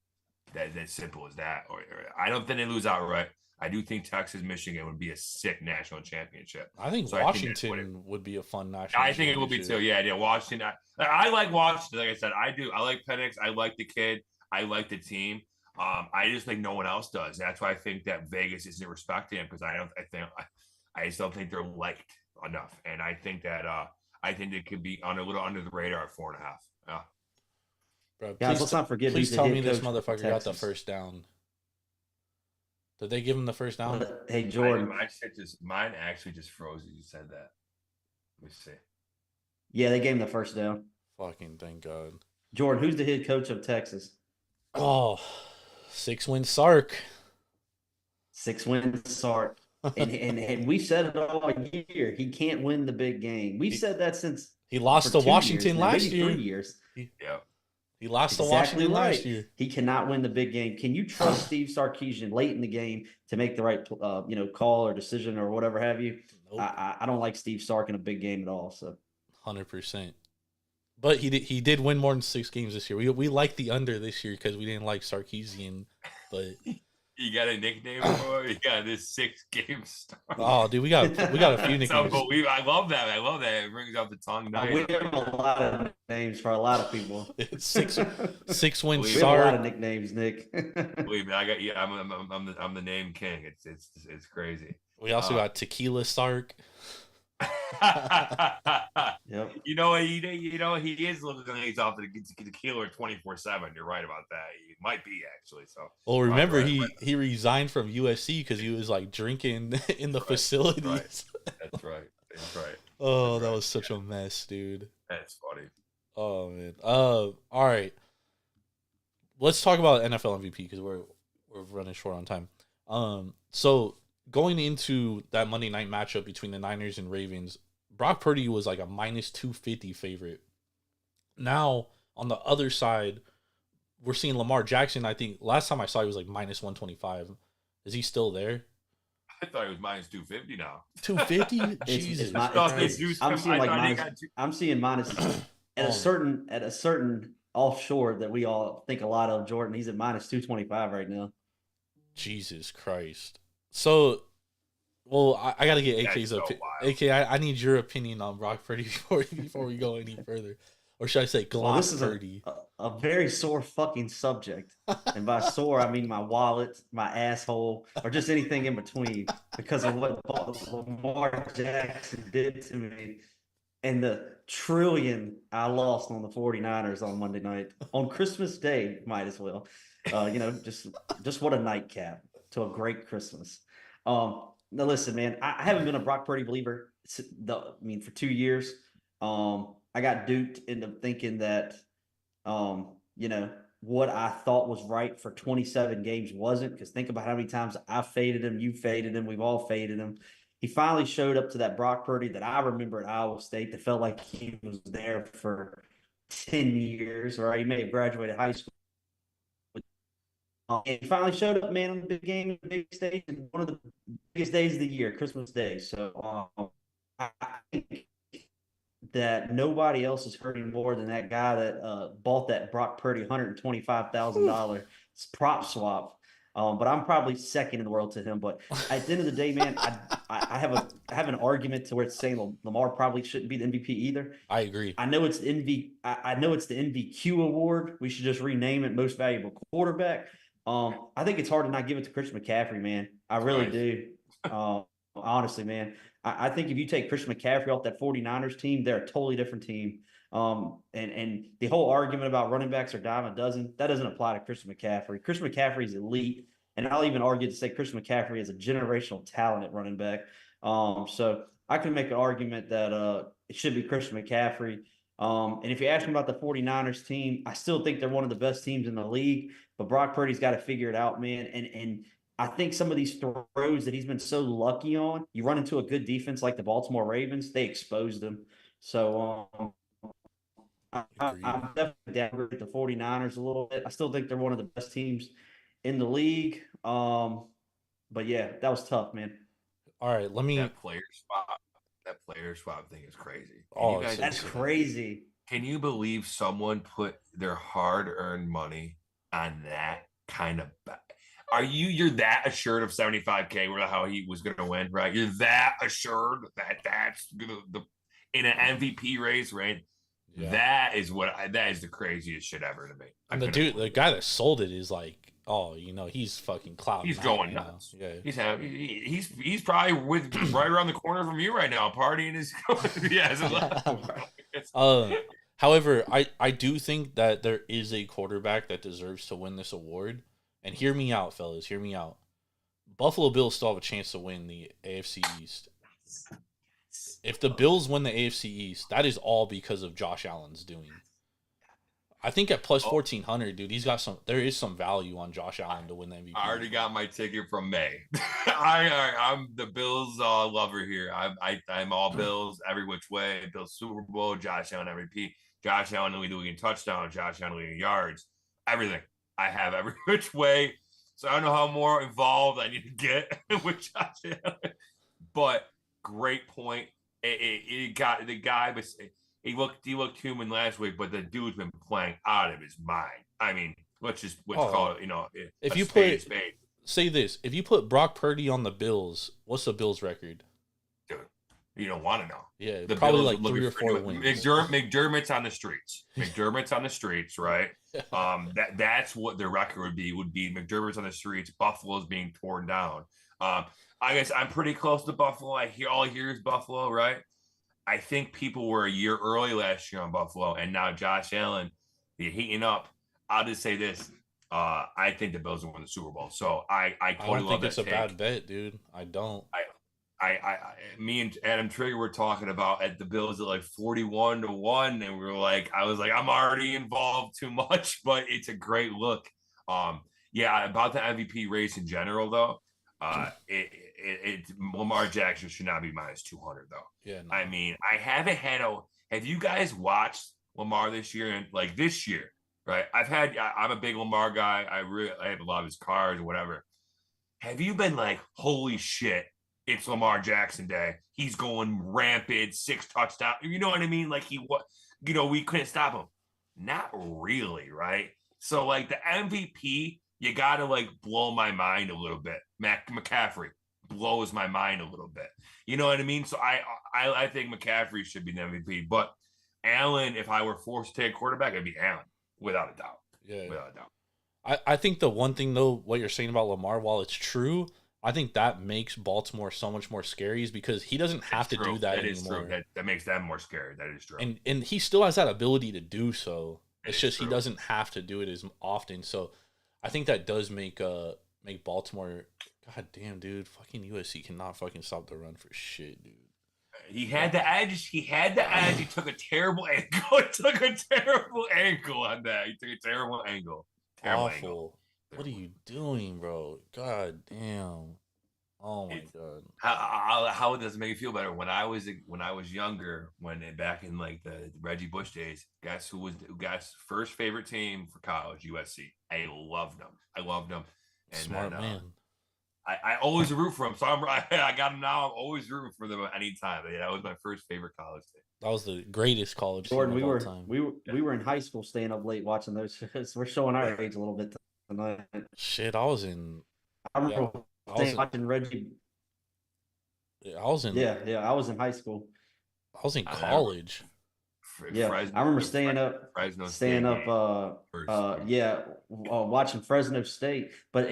That's simple as that. Or I don't think they lose outright. I do think Texas, Michigan would be a sick national championship. I think So Washington would be a fun national. I think it will be too. Yeah. Washington. I like Washington. Like I said, I do. I like Penix. I like the kid. I like the team. I just think no one else does. That's why I think that Vegas isn't respecting him because I just don't think they're liked enough. And I think that I think it could be on a little under the radar at 4.5. Yeah. Bro, Guys, let's not forget. Please who's the tell head me this coach for motherfucker got the Texas. first down. Did they give him the first down? Hey, Jordan. Mine actually just froze as you said that. Let me see. Yeah, they gave him the first down. Fucking thank God. Jordan, who's the head coach of Texas? Oh, 6-win Sark. 6-win Sark. And we said it all year. He can't win the big game. We've said that since He lost for to 2 Washington years, last maybe year. 3 years. Yeah. He lost to Exactly Washington right. last year. He cannot win the big game. Can you trust Steve Sarkisian late in the game to make the right, call or decision or whatever have you? Nope. I don't like Steve Sark in a big game at all. So 100%. But he did win more than 6 games this year. We like the under this year because we didn't like Sarkisian. But You got a nickname for it? You got this 6-game start. oh, dude, we got a few It's nicknames. unbelievable. I love that. It brings out the tongue. we Nice. have a lot of names for a lot of people. It's 6-win We have a lot of Sark. nicknames, Nick. Believe me, I'm the name king. It's crazy. We also got Tequila Sark. Yep. He is looking like he's off the killer 24/7. You're right about that. He might be actually. So. Well, remember Right. he resigned from USC because he was like drinking in the facilities. That's right. That's right. Oh, That's that right. was such a mess, dude. That's funny. Oh man. All right. Let's talk about NFL MVP because we're running short on time. So going into that Monday night matchup between the Niners and Ravens, Brock Purdy was like a minus 250 favorite. Now on the other side, we're seeing Lamar Jackson. I think last time I saw he was like minus 125. Is he still there? I thought he was minus 250 now. 250? Jesus. mi- Christ. I'm seeing like I thought he minus. got two- I'm seeing minus at Oh. a certain offshore that we all think a lot of. Jordan, he's at minus 225 right now. Jesus Christ. So, well, I got to get That's AK's so opinion. wild. AK, I need your opinion on Brock Purdy before we go any further. Or should I say Glock Well, this is Purdy? a very sore fucking subject. And by sore, I mean my wallet, my asshole, or just anything in between because of what Lamar Jackson did to me and the trillion I lost on the 49ers on Monday night. On Christmas Day, might as well. Just what a nightcap to a great Christmas. Now listen, man, I haven't been a Brock Purdy believer for 2 years. I got duped into thinking that, what I thought was right for 27 games wasn't, because think about how many times I faded him, you faded him, we've all faded him. He finally showed up to that Brock Purdy that I remember at Iowa State that felt like he was there for 10 years, right? He may have graduated high school. And he finally showed up, man, on the big game, the big stage, and one of the biggest days of the year, Christmas Day. So I think that nobody else is hurting more than that guy that bought that Brock Purdy $125,000 prop swap. But I'm probably second in the world to him. But at the end of the day, man, I have an argument to where it's saying Lamar probably shouldn't be the MVP either. I agree. I know it's I know it's the NVQ award. We should just rename it Most Valuable Quarterback. I think it's hard to not give it to Christian McCaffrey, man. I really do. Honestly, man. I think if you take Christian McCaffrey off that 49ers team, they're a totally different team. And the whole argument about running backs are dime a dozen, that doesn't apply to Christian McCaffrey. Christian McCaffrey is elite. And I'll even argue to say Christian McCaffrey is a generational talent at running back. So I can make an argument that it should be Christian McCaffrey. And if you ask me about the 49ers team, I still think they're one of the best teams in the league. But Brock Purdy's got to figure it out, man. And I think some of these throws that he's been so lucky on, you run into a good defense like the Baltimore Ravens, they exposed them. So I'm definitely down with the 49ers a little bit. I still think they're one of the best teams in the league. But yeah, that was tough, man. All right, let me. That player swap thing is crazy. Oh, That's crazy. Can you believe someone put their hard-earned money on that kind of bet? You're that assured of 75K where how he was gonna win, right? You're that assured that's gonna in an MVP race, right? Yeah. That is the craziest shit ever to me. And the guy that sold it is like, oh, he's fucking clout. He's going nuts. Yeah. He's probably right around the corner from you right now, partying his However, I do think that there is a quarterback that deserves to win this award. And hear me out, fellas. Hear me out. Buffalo Bills still have a chance to win the AFC East. If the Bills win the AFC East, that is all because of Josh Allen's doing. I think at plus 1,400, dude, there is some value on Josh Allen to win the MVP. I already got my ticket from May. I'm the Bills lover here. I'm all Bills every which way. Bills Super Bowl, Josh Allen MVP, Josh Allen leading touchdown, Josh Allen leading yards, everything. I have every which way. So I don't know how more involved I need to get with Josh Allen. But great point. It got the guy, but he looked human last week, but the dude's been playing out of his mind. I mean, let's call it, if you say this, if you put Brock Purdy on the Bills, what's the Bills record? Dude, you don't want to know. Yeah, the probably Bills like 3 or 4 wins. McDermott's on the streets. McDermott's on the streets, right? That's what their record would be. McDermott's on the streets. Buffalo's being torn down. I guess I'm pretty close to Buffalo. All I hear is Buffalo, right? I think people were a year early last year on Buffalo, and now Josh Allen, they're heating up. I'll just say this: I think the Bills will win the Super Bowl. So I I totally don't love think it's that a take. bad bet, dude. I don't. Me and Adam Trigger were talking about at the Bills at like 41-1, and we were like, I was like, I'm already involved too much, but it's a great look. Yeah, about the MVP race in general, though. Lamar Jackson should not be minus 200 though. Yeah, no. I mean, I haven't had a. Have you guys watched Lamar this year? And like this year, right? I'm a big Lamar guy. I have a lot of his cars or whatever. Have you been like, holy shit, it's Lamar Jackson day. He's going rampant, 6 touchdowns. You know what I mean? Like we couldn't stop him. Not really, right? So like the MVP, you gotta like blow my mind a little bit. McCaffrey blows my mind a little bit. You know what I mean? So I think McCaffrey should be the MVP. But Allen, if I were forced to take a quarterback, it'd be Allen, without a doubt. Yeah. Without a doubt. I think the one thing though, what you're saying about Lamar, while it's true, I think that makes Baltimore so much more scary is because he doesn't have to do that anymore. Is true. That makes them more scary. That is true. And he still has that ability to do so. It's just true. he doesn't have to do it as often. So I think that does make Baltimore. God damn, dude, fucking USC cannot fucking stop the run for shit, dude. He had the edge. He took a terrible angle. On that. He took a terrible angle. Awful. What are you doing, bro? God damn. Oh my god. How does it make you feel better? When I was younger, back in like the Reggie Bush days, guess who got first favorite team for college? USC. I loved them. And Smart then, man. I always root for them. So I got them now. I'm always rooting for them anytime. Yeah, that was my first favorite college team. That was the greatest college Jordan, team of all time. we were in high school staying up late watching those. We're showing our age a little bit tonight. Shit, I was in. I remember watching Reggie. I was in. Yeah, I was in high school. I was in college. Yeah, I remember staying up, watching Fresno State. But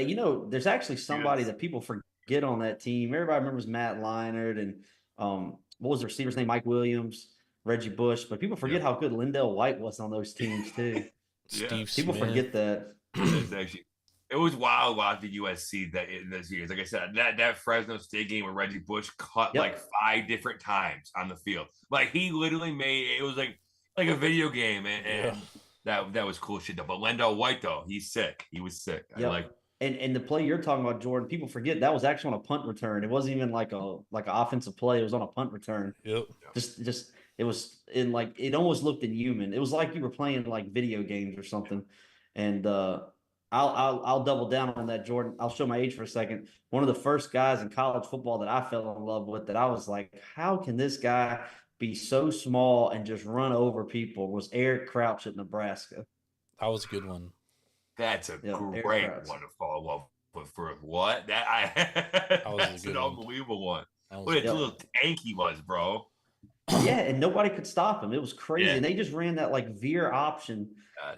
there's actually somebody that people forget on that team. Everybody remembers Matt Leinart and what was the receiver's name? Mike Williams, Reggie Bush. But people forget how good Lindell White was on those teams too. Steve People Smith. forget that. It was wild watching USC that in those years. Like I said, that Fresno State game where Reggie Bush cut like 5 different times on the field. Like he literally it was like a video game, and that was cool shit. But Lindell White though, he's sick. He was sick. Yep. And the play you're talking about, Jordan, people forget that was actually on a punt return. It wasn't even like an offensive play. It was on a punt return. Yep. Just it was in it almost looked inhuman. It was like you were playing like video games or something. And I'll double down on that, Jordan. I'll show my age for a second. One of the first guys in college football that I fell in love with, that I was like, how can this guy be so small and just run over people, was Eric Crouch at Nebraska. That was a good one. That's a great one to follow up with. For what? That's an unbelievable one. What a little tank he was, bro. Yeah, and nobody could stop him. It was crazy. And they just ran that veer option,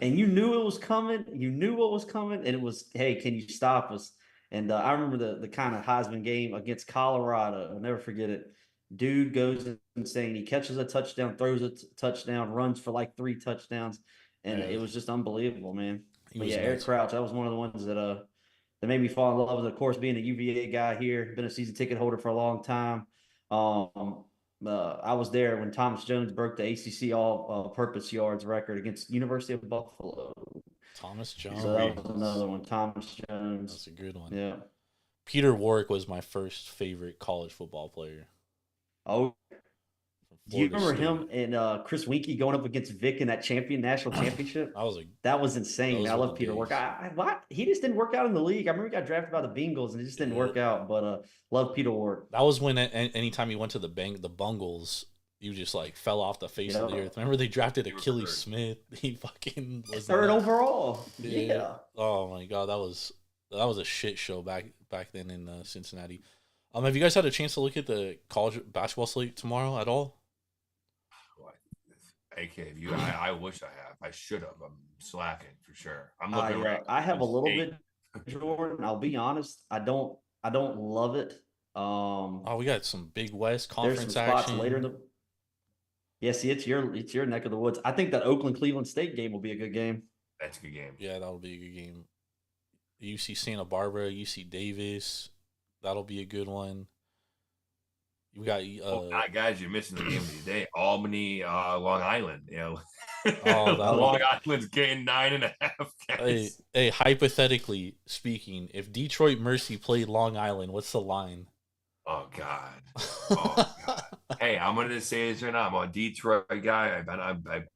and you knew it was coming. You knew what was coming, and it was, hey, can you stop us? And I remember the kind of Heisman game against Colorado. I'll never forget it. Dude goes insane. He catches a touchdown, throws a touchdown, runs for 3 touchdowns, and it was just unbelievable, man. But yeah, Eric Crouch, that was one of the ones that made me fall in love with. Of course, being a UVA guy here, been a season ticket holder for a long time. I was there when Thomas Jones broke the ACC all-purpose yards record against University of Buffalo. Thomas Jones. So that was another one. Thomas Jones. That's a good one. Yeah. Peter Warrick was my first favorite college football player. Oh, do you remember him and Chris Winkie going up against Vic in that national championship? That was insane. I love Peter Warrick. He just didn't work out in the league. I remember he got drafted by the Bengals and it just didn't work out. But love Peter Warrick. That was when anytime he went to the Bungles, you just fell off the face of the earth. Remember they drafted Achilles Smith? He fucking was 3rd overall. Yeah. Oh my god, that was a shit show back then in Cincinnati. Have you guys had a chance to look at the college basketball slate tomorrow at all? I wish I have. I should have. I'm slacking for sure. I'm looking I have a little bit, Jordan. I'll be honest. I don't I don't love it. Oh, we got some Big West There's some conference spots action. later in the. Yeah, see, it's your neck of the woods. I think that Oakland Cleveland State game will be a good game. That's a good game. Yeah, that'll be a good game. UC Santa Barbara, UC Davis, that'll be a good one. You got guys, you're missing the game of the day. Albany, Long Island. You know, that'll Long be- Island's getting 9.5. Guys. hey, hypothetically speaking, if Detroit Mercy played Long Island, what's the line? Oh God. Oh God. Hey, I'm gonna say this right now. I'm a Detroit guy.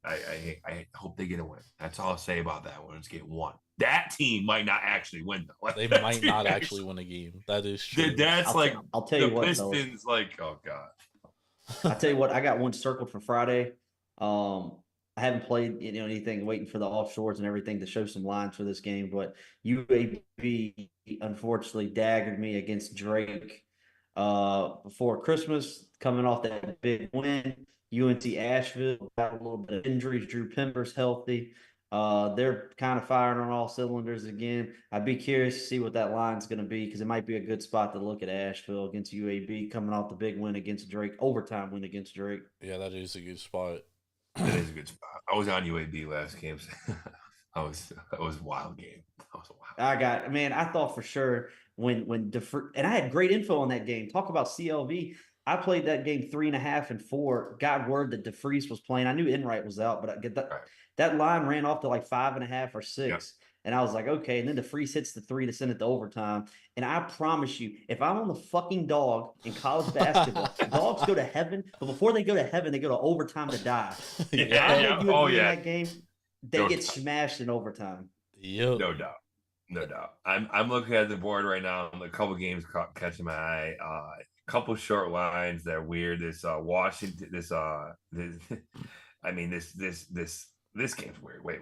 I hope they get a win. That's all I'll say about that one. Let's get one. That team might not actually win though. They That might team not actually win a game. That is true. That's like I'll tell the you what, though. Pistons. Like, oh God. I tell you what, I got one circled for Friday. I haven't played anything, waiting for the offshores and everything to show some lines for this game, but UAB unfortunately daggered me against Drake before Christmas, coming off that big win. UNC Asheville got a little bit of injuries. Drew Pember's healthy. They're kind of firing on all cylinders again. I'd be curious to see what that line's going to be, because it might be a good spot to look at Asheville against UAB coming off the big win against Drake, overtime win against Drake. Yeah, that is a good spot. That is a good spot. I was on UAB last game. That was a wild game. That was a wild. I thought for sure when and I had great info on that game. Talk about CLV. I played that game 3.5 and 4. Got word that DeFreeze was playing. I knew Enright was out, but I get that. Right. That line ran off to like 5.5 or 6. Yep. And I was like, okay. And then DeFreeze hits the 3 to send it to overtime. And I promise you, if I'm on the fucking dog in college basketball, dogs go to heaven. But before they go to heaven, they go to overtime to die. Yeah. Oh yeah. That game, they No get doubt. smashed in overtime. Yep. No doubt. No doubt. I'm looking at the board right now. A couple games catching my eye. A couple short lines that are weird. This Washington. This I mean this game's weird. Wait.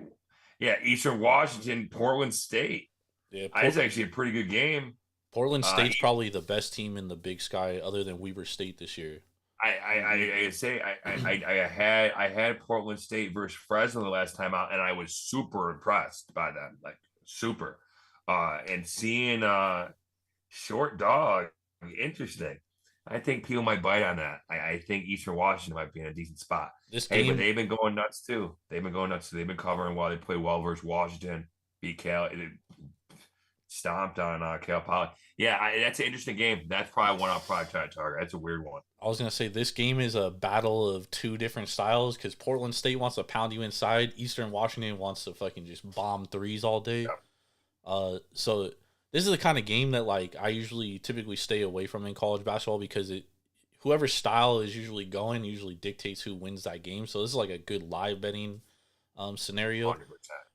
Yeah, Eastern Washington, Portland State. Yeah, It's actually a pretty good game. Portland State's probably the best team in the Big Sky, other than Weber State this year. I say I had Portland State versus Fresno the last time out, and I was super impressed by them, like super. And seeing short dog, interesting. I think people might bite on that. I think Eastern Washington might be in a decent spot. This Hey, game, but they've been going nuts too. They've been covering while they play well versus Washington. Beat Cal, stomped on Cal Poly. Yeah, that's an interesting game. That's probably one I'll probably try to target. That's a weird one. I was gonna say this game is a battle of two different styles, because Portland State wants to pound you inside. Eastern Washington wants to fucking just bomb threes all day. Yeah. So this is the kind of game that like I typically stay away from in college basketball, because whoever style is usually going usually dictates who wins that game. So this is like a good live betting scenario. 100%.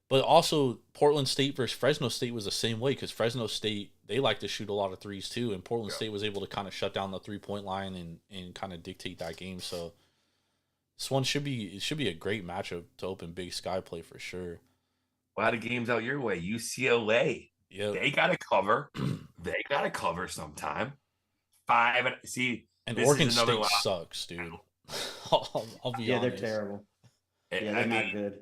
But also Portland State versus Fresno State was the same way, because Fresno State, they like to shoot a lot of threes too, and Portland State was able to kind of shut down the 3-point line and kind of dictate that game. So this one should be a great matchup to open Big Sky play for sure. A lot of games out your way. UCLA. Yeah, They gotta cover. They gotta cover sometime. and this Oregon is another State lot. sucks, dude. I'll be Yeah, honest. they're terrible. I Yeah, they're not mean, good.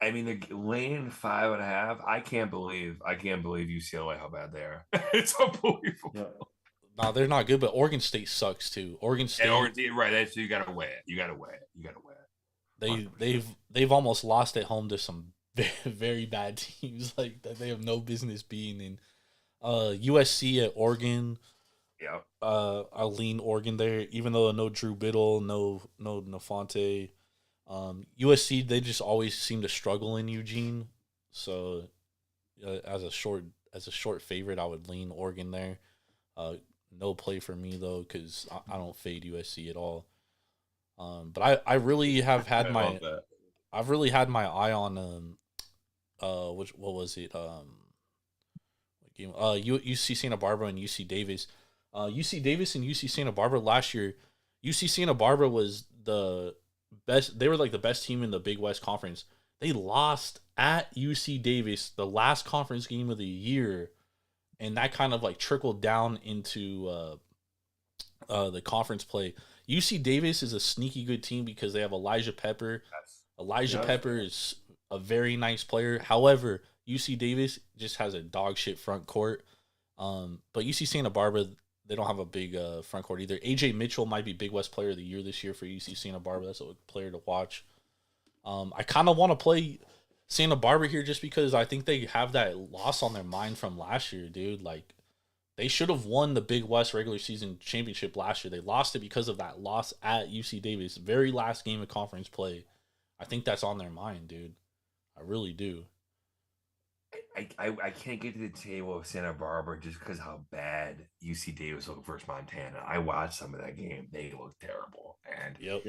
I mean, the laying 5.5. I can't believe UCLA how bad they are. It's unbelievable. Yep. No, they're not good, but Oregon State sucks too. Oregon State, And Oregon, right? That's you gotta weigh it. You gotta weigh it. they've almost lost at home to some very, very bad teams like that they have no business being in. USC at Oregon. Yeah. I'll lean Oregon there, even though no Drew Biddle, no Nafante. USC, they just always seem to struggle in Eugene. So as a short favorite, I would lean Oregon there. No play for me though, because I don't fade USC at all. But I really have had I've really had my eye on what was it what game UC Santa Barbara and UC Davis. UC Davis and UC Santa Barbara last year. UC Santa Barbara was the best. They were like the best team in the Big West Conference. They lost at UC Davis the last conference game of the year, and that kind of like trickled down into the conference play. UC Davis is a sneaky good team because they have Elijah Pepper. Elijah Pepper is a very nice player. However, UC Davis just has a dog shit front court. But UC Santa Barbara, they don't have a big front court either. AJ Mitchell might be Big West Player of the Year this year for UC Santa Barbara. That's a player to watch. I kind of want to play Santa Barbara here just because I think they have that loss on their mind from last year, dude. Like, they should have won the Big West regular season championship last year. They lost it because of that loss at UC Davis, very last game of conference play. I think that's on their mind, dude. I really do. I can't get to the table of Santa Barbara just because how bad UC Davis looked versus Montana. I watched some of that game; they looked terrible. And Yep.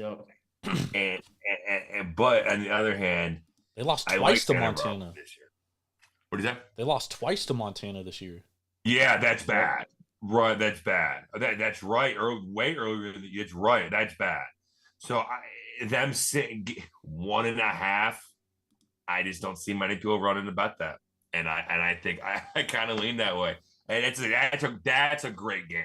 But on the other hand, They lost I twice like to Santa Montana. Barbara this year. What is that? They lost twice to Montana this year. Yeah, that's bad. Right, that's bad. That's right. Way earlier. It's right. That's bad. So them sitting 1.5. I just don't see many people running to bet that, and I think I kind of lean that way. And that's a great game.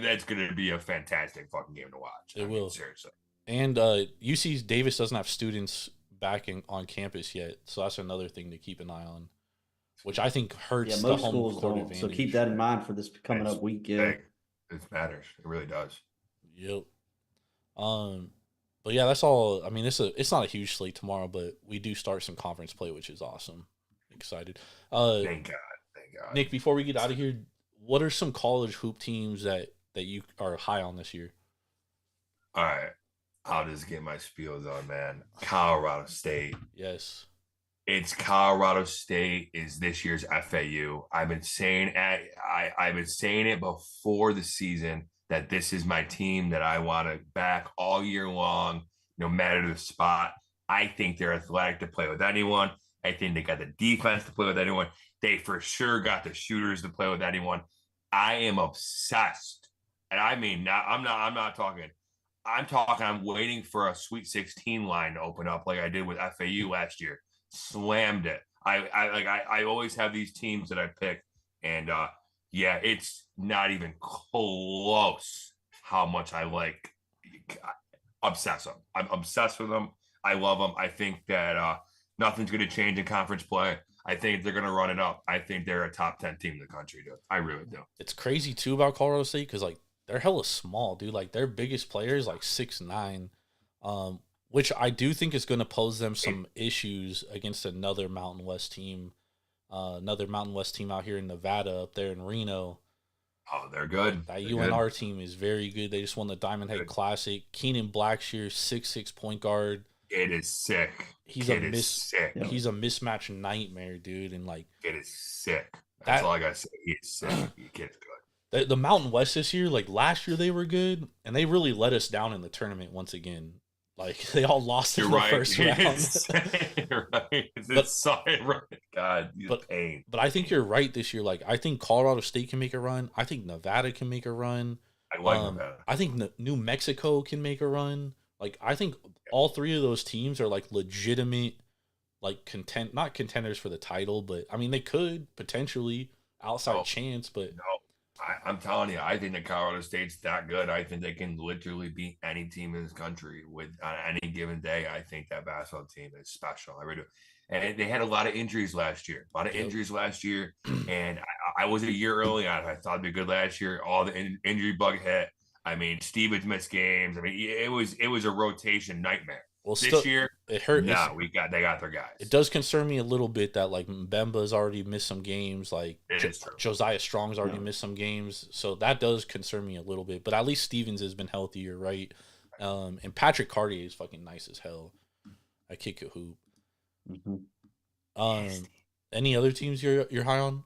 That's going to be a fantastic fucking game to watch. It will. Seriously. And UC Davis doesn't have students back on campus yet, so that's another thing to keep an eye on, which I think hurts the most home schools court don't. So advantage. keep that in mind for this coming up week. Yeah. Big. It matters. It really does. Yep. But yeah, that's all. I mean, it's not a huge slate tomorrow, but we do start some conference play, which is awesome. Excited. Thank God. Thank God. Nick, before we get out of here, what are some college hoop teams that you are high on this year? All right. I'll just get my spiels on, man. Colorado State. Yes. It's Colorado State is this year's FAU. I've been saying it before the season that this is my team that I want to back all year long, no matter the spot. I think they're athletic to play with anyone. I think they got the defense to play with anyone. They for sure got the shooters to play with anyone. I am obsessed. And I mean, I'm waiting for a Sweet 16 line to open up like I did with FAU last year. Slammed it. I always have these teams that I pick, and yeah, it's not even close how much I like. Obsess them. I'm obsessed with them. I love them. I think that nothing's going to change in conference play. I think they're going to run it up. I think they're a top 10 team in the country, dude. I really do. It's crazy too about Colorado State because like they're hella small, dude. Like their biggest player is like 6'9", which I do think is going to pose them some issues against another Mountain West team out here in Nevada, up there in Reno. Oh, they're good. That UNR team is very good. They just won the Diamond Head Classic. Keenan Blackshear, 6'6" point guard. It is sick. He's sick. He's a mismatch nightmare, dude. And like, it is sick. That's all I gotta say. He is sick. The kid is good. The Mountain West this year, like last year, they were good, and they really let us down in the tournament once again. Like they all lost in the first round. God, pain. But I think you're right this year. Like I think Colorado State can make a run. I think Nevada can make a run. I like Nevada. I think New Mexico can make a run. Like I think all three of those teams are like legitimate, like not contenders for the title, but I mean they could potentially outside chance. But no, I'm telling you, I think that Colorado State's that good. I think they can literally beat any team in this country with on any given day. I think that basketball team is special. I really do. And they had a lot of injuries last year. And I was a year early on. I thought it'd be good last year. All the injury bug hit. I mean, Stevens missed games. I mean, it was a rotation nightmare. Well, this year it hurt. No, they got their guys. It does concern me a little bit that like Mbemba's already missed some games. Like Josiah Strong's already missed some games, so that does concern me a little bit. But at least Stevens has been healthier, right? And Patrick Cartier is fucking nice as hell. I kick a hoop. Mm-hmm. Any other teams you're high on?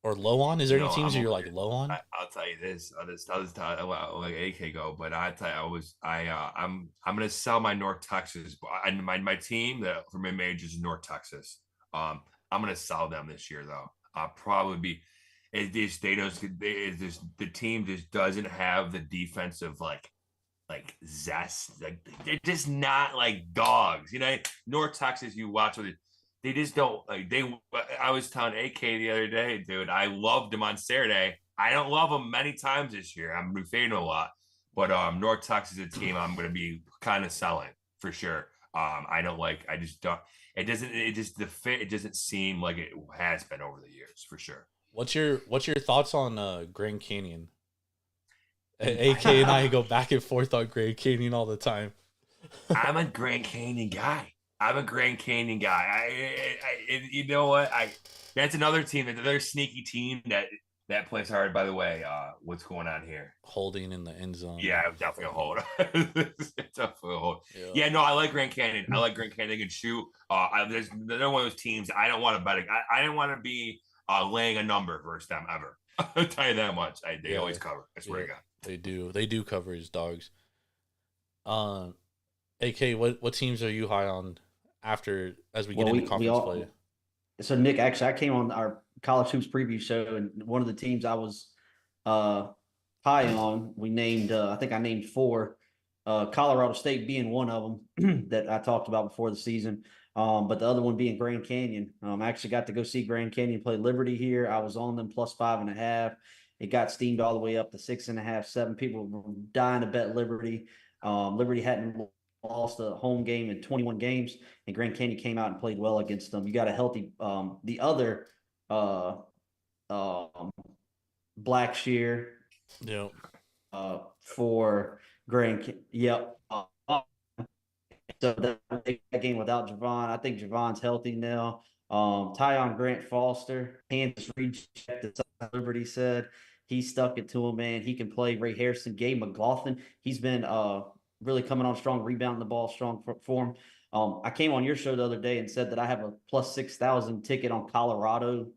Or low on? Is there any teams you're like low on? I'll tell you this. I'll just like AK go, but I tell you, I'm gonna sell my North Texas and my team that for mid majors is North Texas. I'm gonna sell them this year though. I'll probably be. The team just doesn't have the defensive like zest. Like they're just not like dogs. You know, North Texas. You watch with it. They just don't like I was telling AK the other day, dude, I loved him on Saturday. I don't love him many times this year. I'm fading a lot, but North Texas is a team I'm going to be kind of selling for sure. The fit, it doesn't seem like it has been over the years for sure. What's your thoughts on Grand Canyon? AK and I go back and forth on Grand Canyon all the time. I'm a Grand Canyon guy. You know what? That's another team, another sneaky team that plays hard. By the way, what's going on here? Holding in the end zone. Yeah, definitely a hold. Definitely a hold. Yeah, no, I like Grand Canyon. They can shoot. They're one of those teams I don't want to bet. I don't want to be laying a number versus them ever. I'll tell you that much. They always cover. I swear to God. They do cover his dogs. AK, what teams are you high on after as we get into conference play? So Nick, actually, I came on our College Hoops preview show, and one of the teams I was high on, we named, I think I named 4, Colorado State being one of them that I talked about before the season. But the other one being Grand Canyon. I actually got to go see Grand Canyon play Liberty here. I was on them plus 5.5. It got steamed all the way up to 6.5, 7. People were dying to bet Liberty. Liberty hadn't lost a home game in 21 games, and Grand Canyon came out and played well against them. You got a healthy, the other Blackshear. Yep. For Grand. Yep. So that game without Javon, I think Javon's healthy now. Tyon Grant Foster, Kansas rejected. Liberty said he stuck it to him, man. He can play. Ray Harrison, Gabe McLaughlin. He's been really coming on strong, rebounding the ball, strong form. I came on your show the other day and said that I have a plus 6,000 ticket on Colorado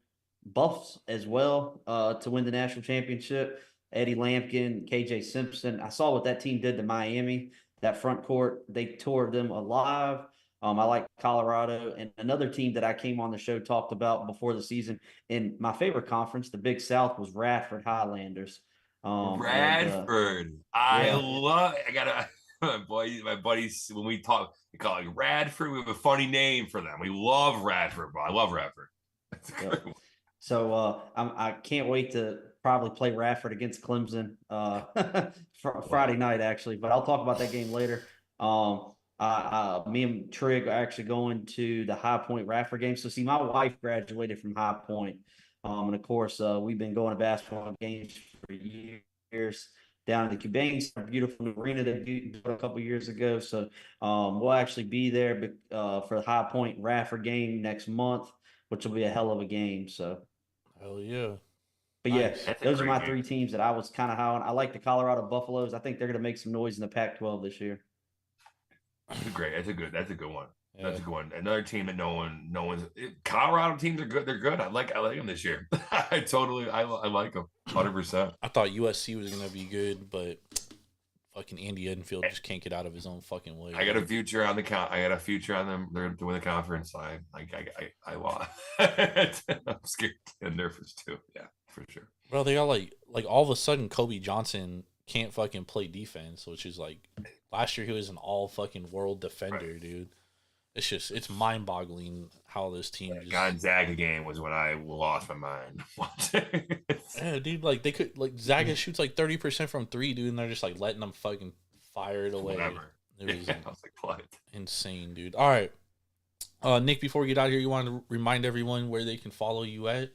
Buffs as well to win the national championship. Eddie Lampkin, KJ Simpson. I saw what that team did to Miami. That front court, they tore them alive. I like Colorado. And another team that I came on the show talked about before the season in my favorite conference, the Big South, was Radford Highlanders. Radford. I got my buddies, when we talk, we call it Radford. We have a funny name for them. We love Radford, bro. I love Radford. That's a great one. So I can't wait to probably play Radford against Clemson Friday night, actually. But I'll talk about that game later. Me and Trig are actually going to the High Point Radford game. So see, my wife graduated from High Point, and of course we've been going to basketball games for years down at the Cubanes, a beautiful new arena that we built a couple years ago. So we'll actually be there for the High Point Radford game next month, which will be a hell of a game. So hell yeah. But yeah, those are my 3 teams that I was kind of high on. I like the Colorado Buffaloes. I think they're going to make some noise in the Pac-12 this year. Great. That's a good one. Yeah. That's a good one. Another team that no one's Colorado teams are good. They're good. I like them this year. I like them 100%. I thought USC was gonna be good, but fucking Andy Enfield just can't get out of his own fucking way. I got a future on them. They're to win the conference. I lost. I'm scared and nervous too. Yeah, for sure. Bro, they got like all of a sudden Kobe Johnson can't fucking play defense, which is like last year he was an all fucking world defender, right. Dude. It's mind boggling how this team just... Gonzaga game was when I lost my mind. Yeah, dude, like they could Zaga shoots like 30% from 3, dude, and they're just like letting them fucking fire it away. Whatever. It was, I was like, what? Insane, dude. All right. Nick, before we get out of here, you want to remind everyone where they can follow you at?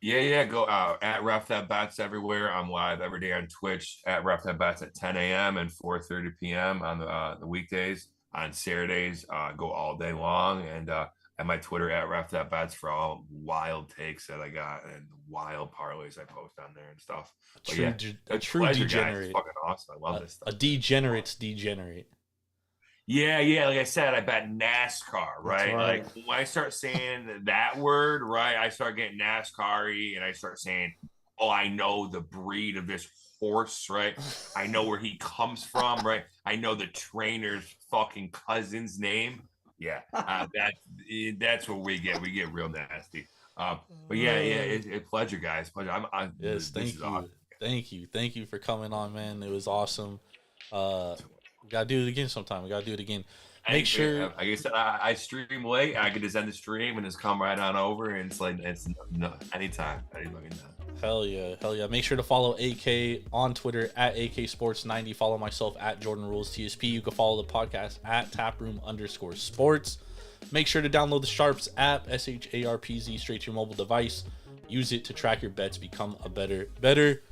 Yeah. Go at Ref That Bats everywhere. I'm live every day on Twitch at Ref That Bats at 10 a.m. and 4:30 p.m. on the weekdays. On Saturdays, go all day long, and at my Twitter at Ref That Bats for all wild takes that I got and wild parlays I post on there and stuff. A true degenerate. It's fucking awesome. I love this stuff. A degenerate's degenerate. Yeah. Like I said, I bet NASCAR, right? Like when I start saying that word, right, I start getting NASCAR-y, and I start saying, oh, I know the breed of this horse, right? I know where he comes from, right? I know the trainer's fucking cousin's name. Yeah, that's what we get. We get real nasty. But yeah, it's pleasure, guys. Pleasure. Yes, thank you. Awesome. Thank you for coming on, man. It was awesome. We gotta do it again sometime. We gotta do it again. Make sure. Like I said, I stream late. I can just end the stream and just come right on over, and it's anytime. Hell yeah. Make sure to follow AK on Twitter at AKSports90. Follow myself at Jordan Rules TSP. You can follow the podcast at taproom_sports. Make sure to download the Sharps app, SHARPZ, straight to your mobile device. Use it to track your bets, become a better.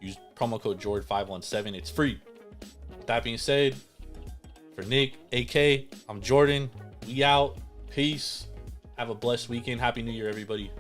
Use promo code Jord517. It's free. With that being said, for Nick, AK, I'm Jordan. We out. Peace. Have a blessed weekend. Happy New Year, everybody.